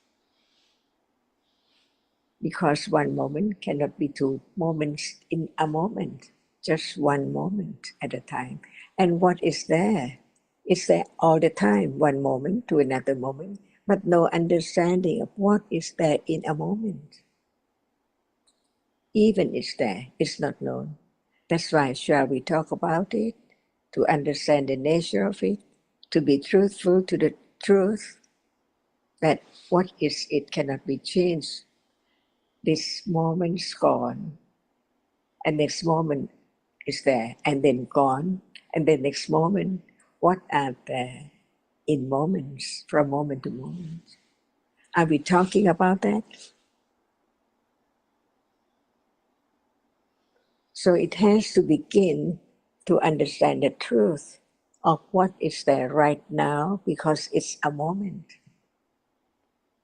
Because one moment cannot be two moments in a moment, just one moment at a time. And what is there? It's there all the time, one moment to another moment, but no understanding of what is there in a moment. Even it's there, it's not known. That's why shall we talk about it, to understand the nature of it, to be truthful to the truth, that what is it cannot be changed. This moment's gone, and next moment is there, and then gone, and then next moment, what are there in moments, from moment to moment? Are we talking about that? So it has to begin to understand the truth of what is there right now, because it's a moment.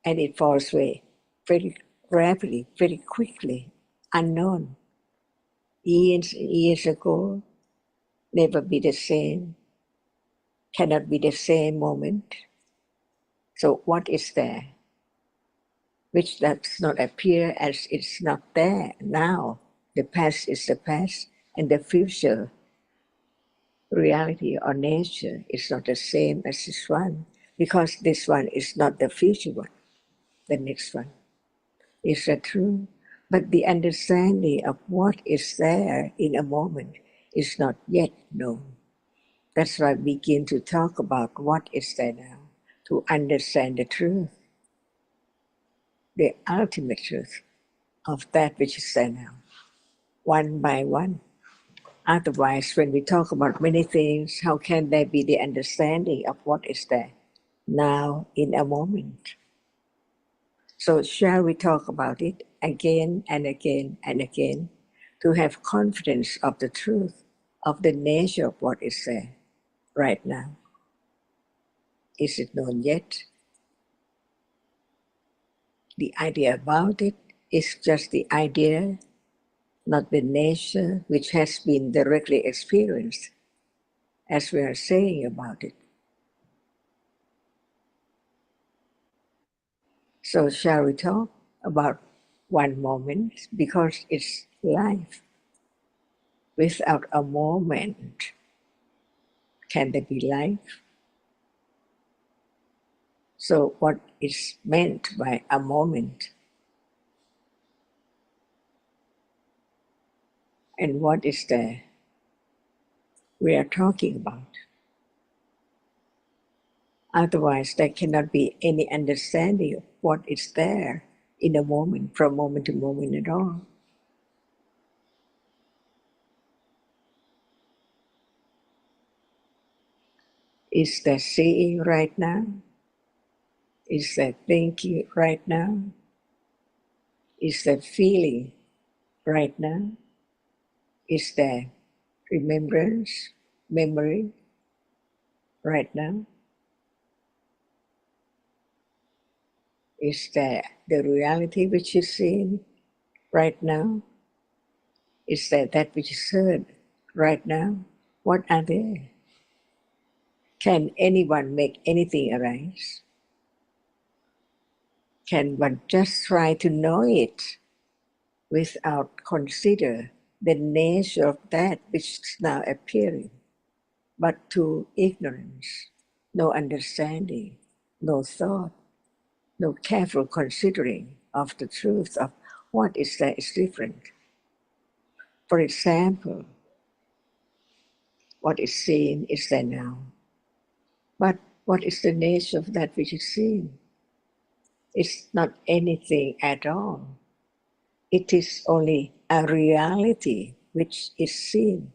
And it falls away very rapidly, very quickly, unknown. Years and years ago, never be the same, cannot be the same moment. So what is there, which does not appear as it's not there now? The past is the past, and the future reality or nature is not the same as this one, because this one is not the future one, the next one. Is that true? But the understanding of what is there in a moment is not yet known. That's why we begin to talk about what is there now, to understand the truth, the ultimate truth of that which is there now, one by one. Otherwise, when we talk about many things, how can there be the understanding of what is there now in a moment? So shall we talk about it again and again and again, to have confidence of the truth of the nature of what is there right now? Is it known yet? The idea about it is just the idea, not the nature which has been directly experienced, as we are saying about it. So shall we talk about one moment, because it's life. Without a moment, can there be life? So what is meant by a moment? And what is there we are talking about? Otherwise, there cannot be any understanding of what is there in a moment, from moment to moment at all. Is there seeing right now? Is there thinking right now? Is there feeling right now? Is there remembrance, memory right now? Is there the reality which is seen right now? Is there that which is heard right now? What are they? Can anyone make anything arise? Can one just try to know it without consider the nature of that which is now appearing, but to ignorance, no understanding, no thought, no careful considering of the truth of what is there is different. For example, what is seen is there now. But what is the nature of that which is seen? It's not anything at all. It is only a reality which is seen,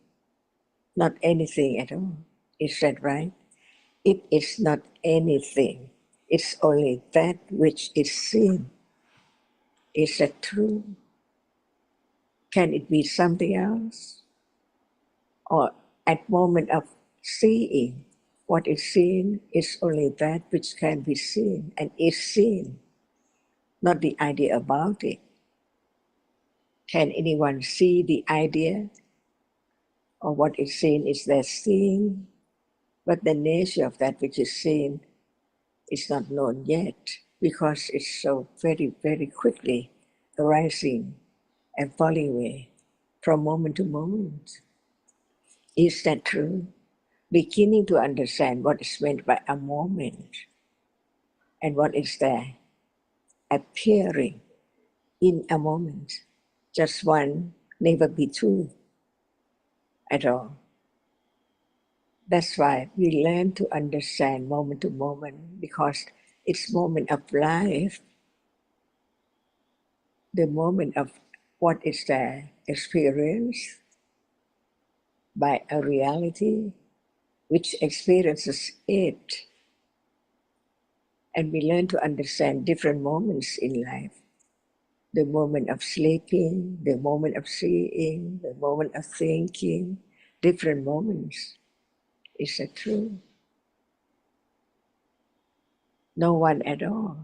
not anything at all. Is that right? It is not anything. It's only that which is seen. Is that true? Can it be something else? Or at moment of seeing, what is seen is only that which can be seen and is seen, not the idea about it. Can anyone see the idea? Or what is seen is there seen, but the nature of that which is seen is not known yet because it's so very, very quickly arising and falling away from moment to moment. Is that true? Beginning to understand what is meant by a moment and what is there appearing in a moment. Just one, never be two at all. That's why we learn to understand moment to moment because it's moment of life, the moment of what is there experienced by a reality which experiences it. And we learn to understand different moments in life. The moment of sleeping, the moment of seeing, the moment of thinking, different moments. Is that true? No one at all.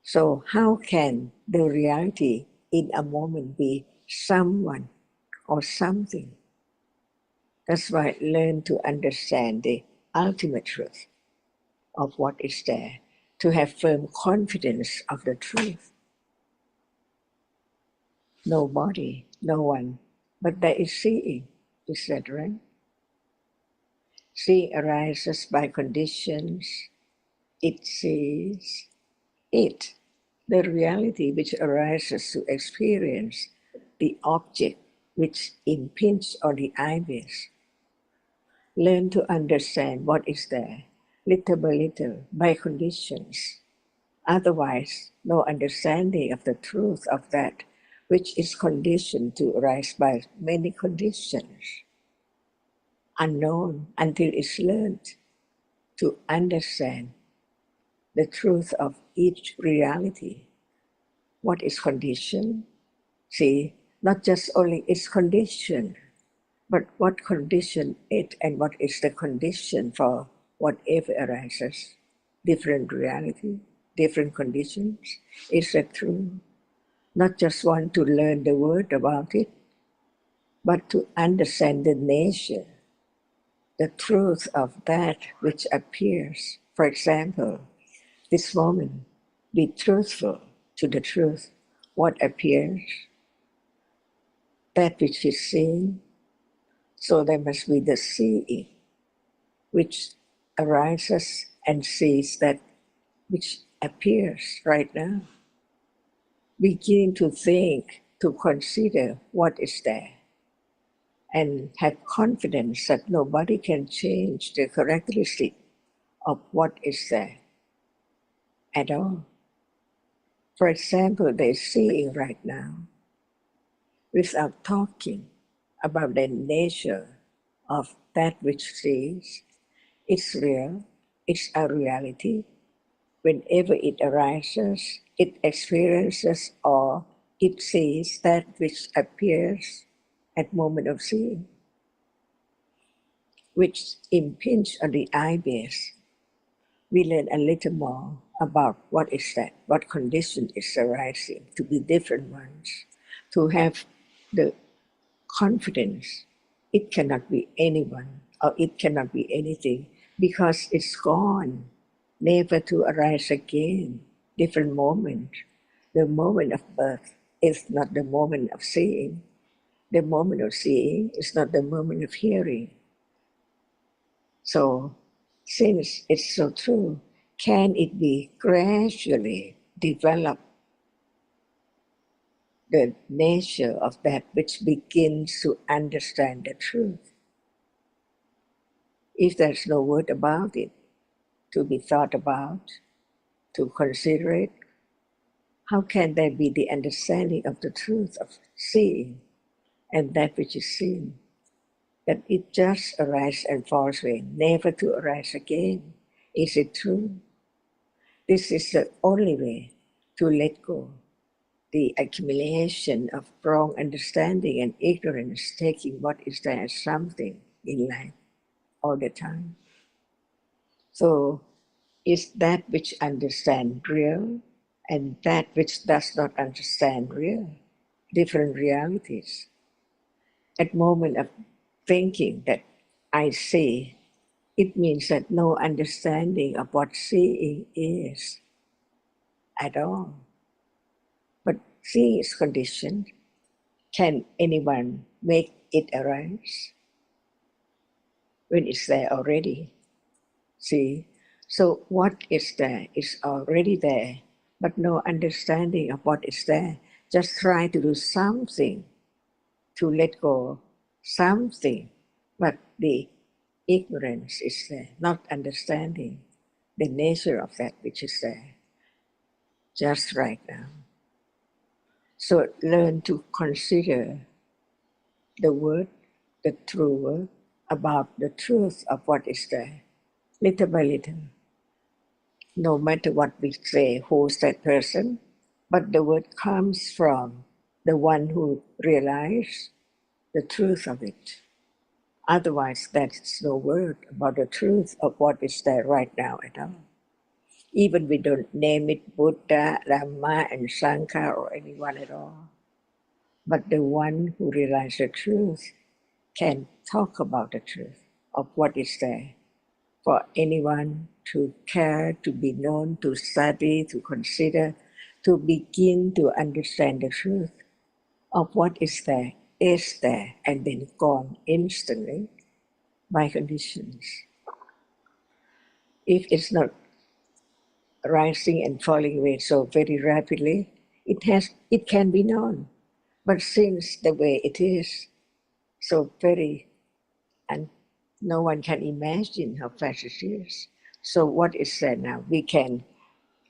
So how can the reality in a moment be someone or something? That's why learn to understand the ultimate truth of what is there, to have firm confidence of the truth. Nobody, no one, but there is seeing. Is that right? Seeing arises by conditions. It sees it, the reality which arises to experience the object which impinges on the eyes. Learn to understand what is there, little by little, by conditions. Otherwise, no understanding of the truth of that which is conditioned to arise by many conditions, unknown until it's learned to understand the truth of each reality. What is condition? See, not just only its condition, but what condition it and what is the condition for whatever arises. Different reality, different conditions. Is that true? Not just want to learn the word about it, but to understand the nature, the truth of that which appears. For example, this moment, be truthful to the truth. What appears, that which is seen, so there must be the seeing, which arises and sees that which appears right now. Begin to think, to consider what is there, and have confidence that nobody can change the characteristic of what is there at all. For example, they're seeing right now without talking about the nature of that which sees. It's real, it's a reality whenever it arises, it experiences or it sees that which appears at moment of seeing, which impinge on the eye base. We learn a little more about what is that, what condition is arising, to be different ones, to have the confidence. It cannot be anyone or it cannot be anything because it's gone, never to arise again. Different moment. The moment of birth is not the moment of seeing. The moment of seeing is not the moment of hearing. So, since it's so true, can it be gradually developed, the nature of that which begins to understand the truth? If there's no word about it to be thought about, to consider it, how can there be the understanding of the truth of seeing and that which is seen? That it just arises and falls away, never to arise again. Is it true? This is the only way to let go the accumulation of wrong understanding and ignorance, taking what is there as something in life all the time. So, is that which understands real and that which does not understand real? Different realities. At moment of thinking that I see, it means that no understanding of what seeing is at all. But seeing is conditioned. Can anyone make it arise when it's there already? See? So what is there is already there, but no understanding of what is there. Just try to do something to let go something, but the ignorance is there, not understanding the nature of that which is there, just right now. So learn to consider the word, the true word, about the truth of what is there, little by little. No matter what we say, who's that person, but the word comes from the one who realized the truth of it. Otherwise, that's no word about the truth of what is there right now at all. Even we don't name it Buddha, Dhamma, and Sangha or anyone at all. But the one who realized the truth can talk about the truth of what is there for anyone to care, to be known, to study, to consider, to begin to understand the truth of what is there, and then gone instantly by conditions. If it's not rising and falling away so very rapidly, it can be known. But since the way it is, so very, and no one can imagine how fast it is. So what is there now? We can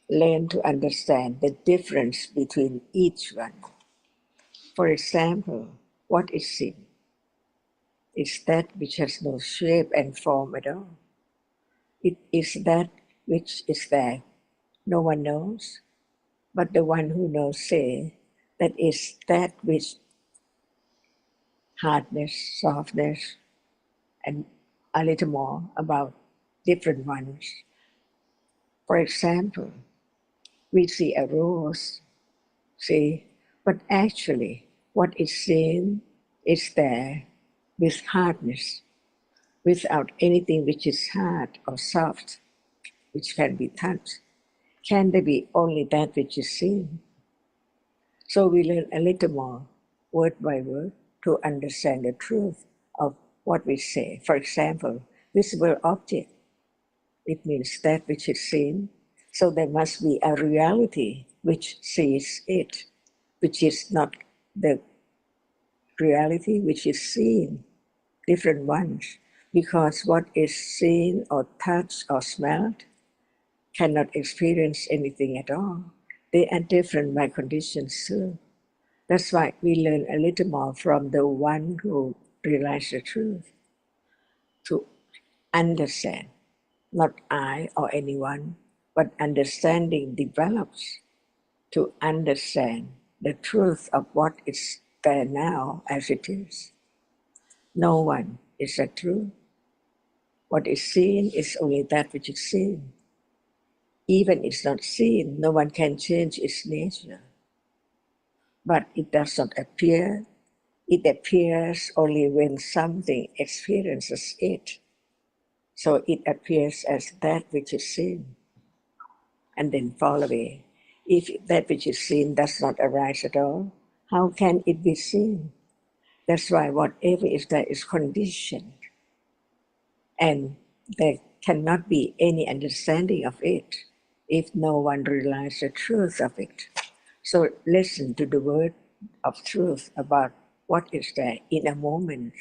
learn to understand the difference between each one. For example, what is sin? It's that which has no shape and form at all. It is that which is there. No one knows, but the one who knows say that is that which hardness, softness, and a little more about different ones. For example, we see a rose, see, but actually what is seen is there with hardness, without anything which is hard or soft, which can be touched. Can there be only that which is seen? So we learn a little more, word by word, to understand the truth of what we say. For example, visible object, it means that which is seen. So there must be a reality which sees it, which is not the reality which is seen, different ones. Because what is seen or touched or smelled cannot experience anything at all. They are different by conditions too. That's why we learn a little more from the one who realized the truth, to understand, not I or anyone, but understanding develops to understand the truth of what is there now as it is. No one is the truth. What is seen is only that which is seen. Even it's not seen, no one can change its nature. But it does not appear. It appears only when something experiences it. So it appears as that which is seen and then fall away. If that which is seen does not arise at all, how can it be seen? That's why whatever is there is conditioned, and there cannot be any understanding of it if no one realizes the truth of it. So listen to the word of truth about what is there in a moment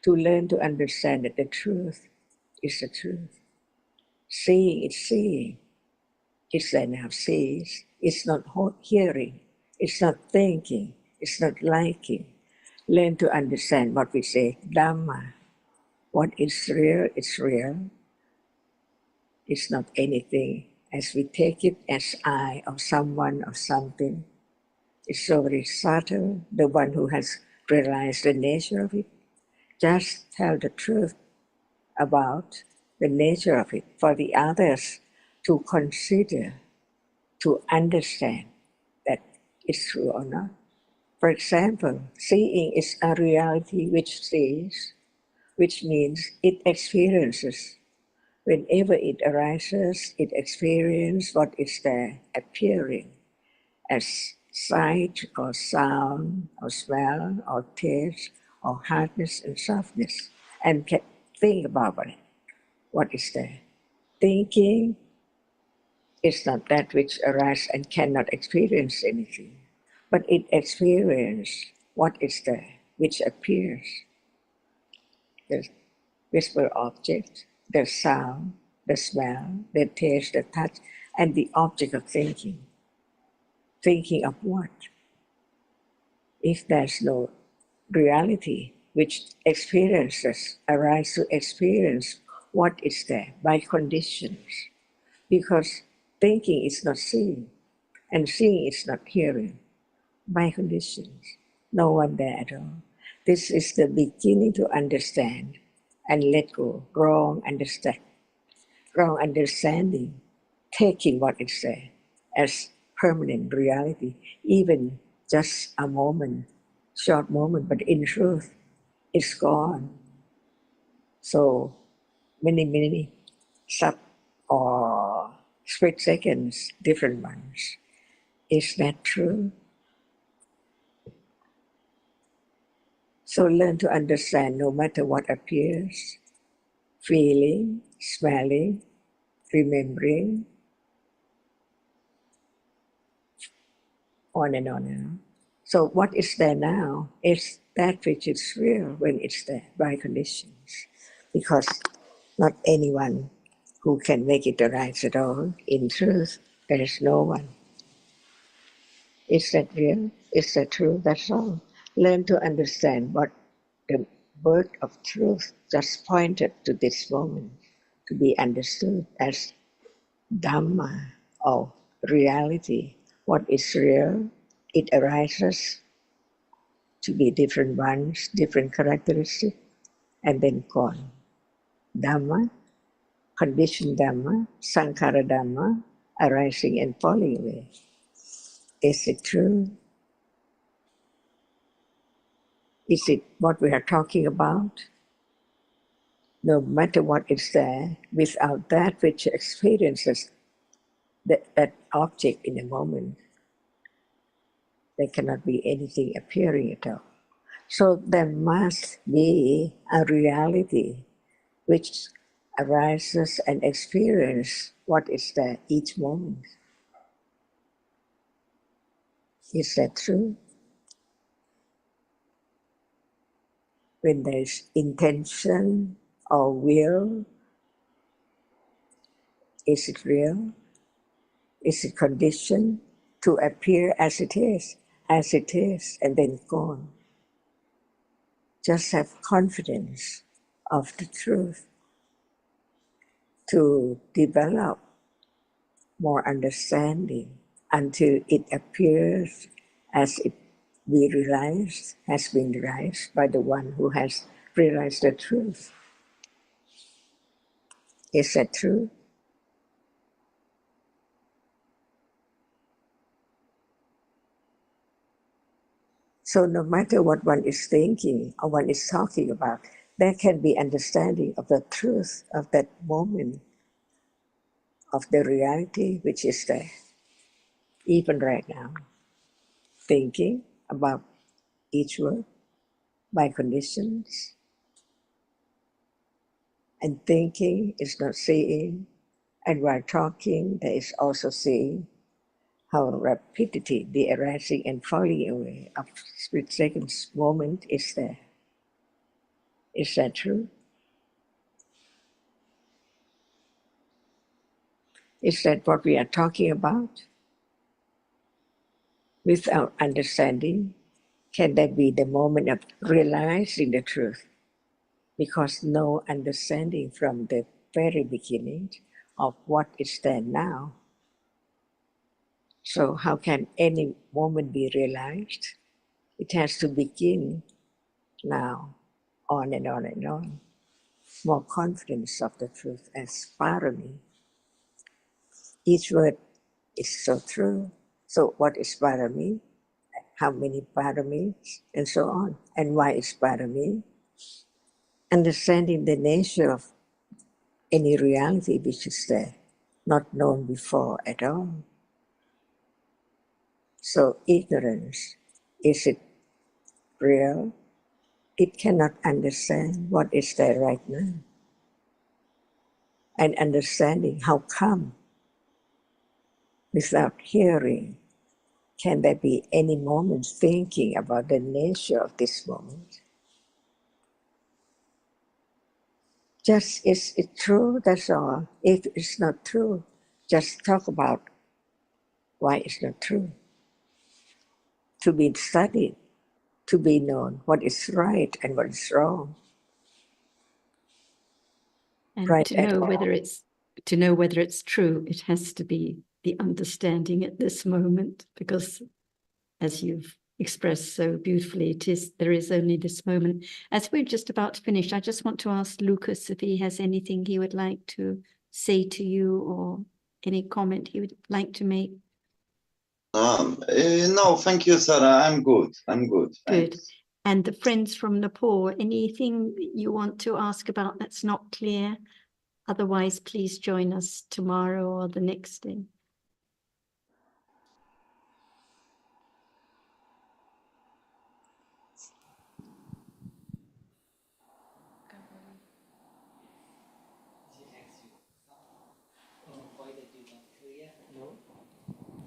to learn to understand that the truth is the truth. Seeing is seeing. It's there now sees. It's not hearing. It's not thinking. It's not liking. Learn to understand what we say, Dhamma. What is real is real. It's not anything as we take it as I or someone or something. It's so very subtle. The one who has realized the nature of it, just tell the truth about the nature of it for the others to consider, to understand that it's true or not. For example, seeing is a reality which sees, which means it experiences. Whenever it arises, it experiences what is there appearing as sight or sound or smell or taste or hardness and softness, and can think about it. What is there? Thinking is not that which arises and cannot experience anything, but it experiences what is there, which appears. The visible object, the sound, the smell, the taste, the touch, and the object of thinking. Thinking of what? If there's no reality which experiences arise to experience what is there by conditions, because thinking is not seeing and seeing is not hearing by conditions. No one there at all. This is the beginning to understand and let go wrong understanding, taking what is there as permanent reality, even just a moment, short moment, but in truth, it's gone. So many sub or split seconds, different ones. Is that true? So learn to understand no matter what appears, feeling, smelling, remembering, on and on and on. So what is there now is that which is real when it's there by conditions, because not anyone who can make it arise at all. In truth, there is no one. Is that real? Is that true? That's all. Learn to understand what the word of truth just pointed to this moment to be understood as Dhamma or reality. What is real? It arises to be different ones, different characteristics, and then gone. Dhamma, conditioned Dhamma, Sankhara Dhamma, arising and falling away. Is it true? Is it what we are talking about? No matter what is there, without that which experiences that object in a moment, there cannot be anything appearing at all. So there must be a reality which arises and experiences what is there each moment. Is that true? When there is intention or will, is it real? Is it conditioned to appear as it is, and then gone? Just have confidence of the truth to develop more understanding until it appears as it we realize has been realized by the one who has realized the truth. Is that true? So no matter what one is thinking or one is talking about, there can be understanding of the truth of that moment, of the reality which is there, even right now. Thinking about each word by conditions, and thinking is not seeing, and while talking there is also seeing how rapidity the arising and falling away of split seconds moment is there. Is that true? Is that what we are talking about? Without understanding, can there be the moment of realizing the truth? Because no understanding from the very beginning of what is there now. So how can any moment be realized? It has to begin now, on and on and on. More confidence of the truth as parami. Each word is so true. So what is parami? How many paramis? And so on. And why is parami? Understanding the nature of any reality which is there, not known before at all. So ignorance, is it real? It cannot understand what is there right now. And understanding how come, without hearing, can there be any moment thinking about the nature of this moment? Just, is it true? That's all. If it's not true, just talk about why it's not true. To be studied, to be known what is right and what is wrong. And Right to at know all. whether it's true, it has to be the understanding at this moment, because as you've expressed so beautifully, there is only this moment. As we're just about to finish, I just want to ask Lucas if he has anything he would like to say to you, or any comment he would like to make. No, thank you, Sarah. I'm good. Good. Thanks. And the friends from Nepal, anything you want to ask about that's not clear? Otherwise, please join us tomorrow or the next day.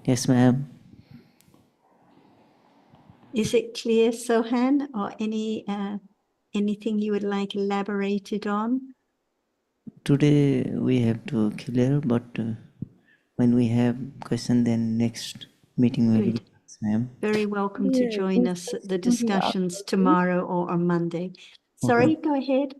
Yes, ma'am. Is it clear, Sohan, or anything you would like elaborated on? Today we have to clear, but when we have question, then next meeting will be. Good. Yes, ma'am. Very welcome to Yeah, join this us at is the only discussions after tomorrow or on Monday. Sorry, go ahead.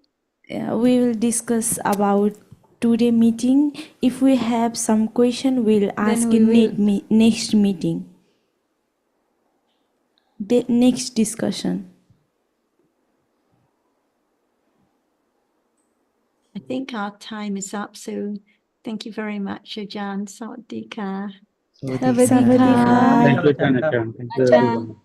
We will discuss about today meeting. If we have some question, we'll ask we in will. next meeting. The next discussion. I think our time is up, so thank you very much, Ajahn. Sawadee ka. Sawadee ka. Thank you, Jonathan. Thank you, everyone.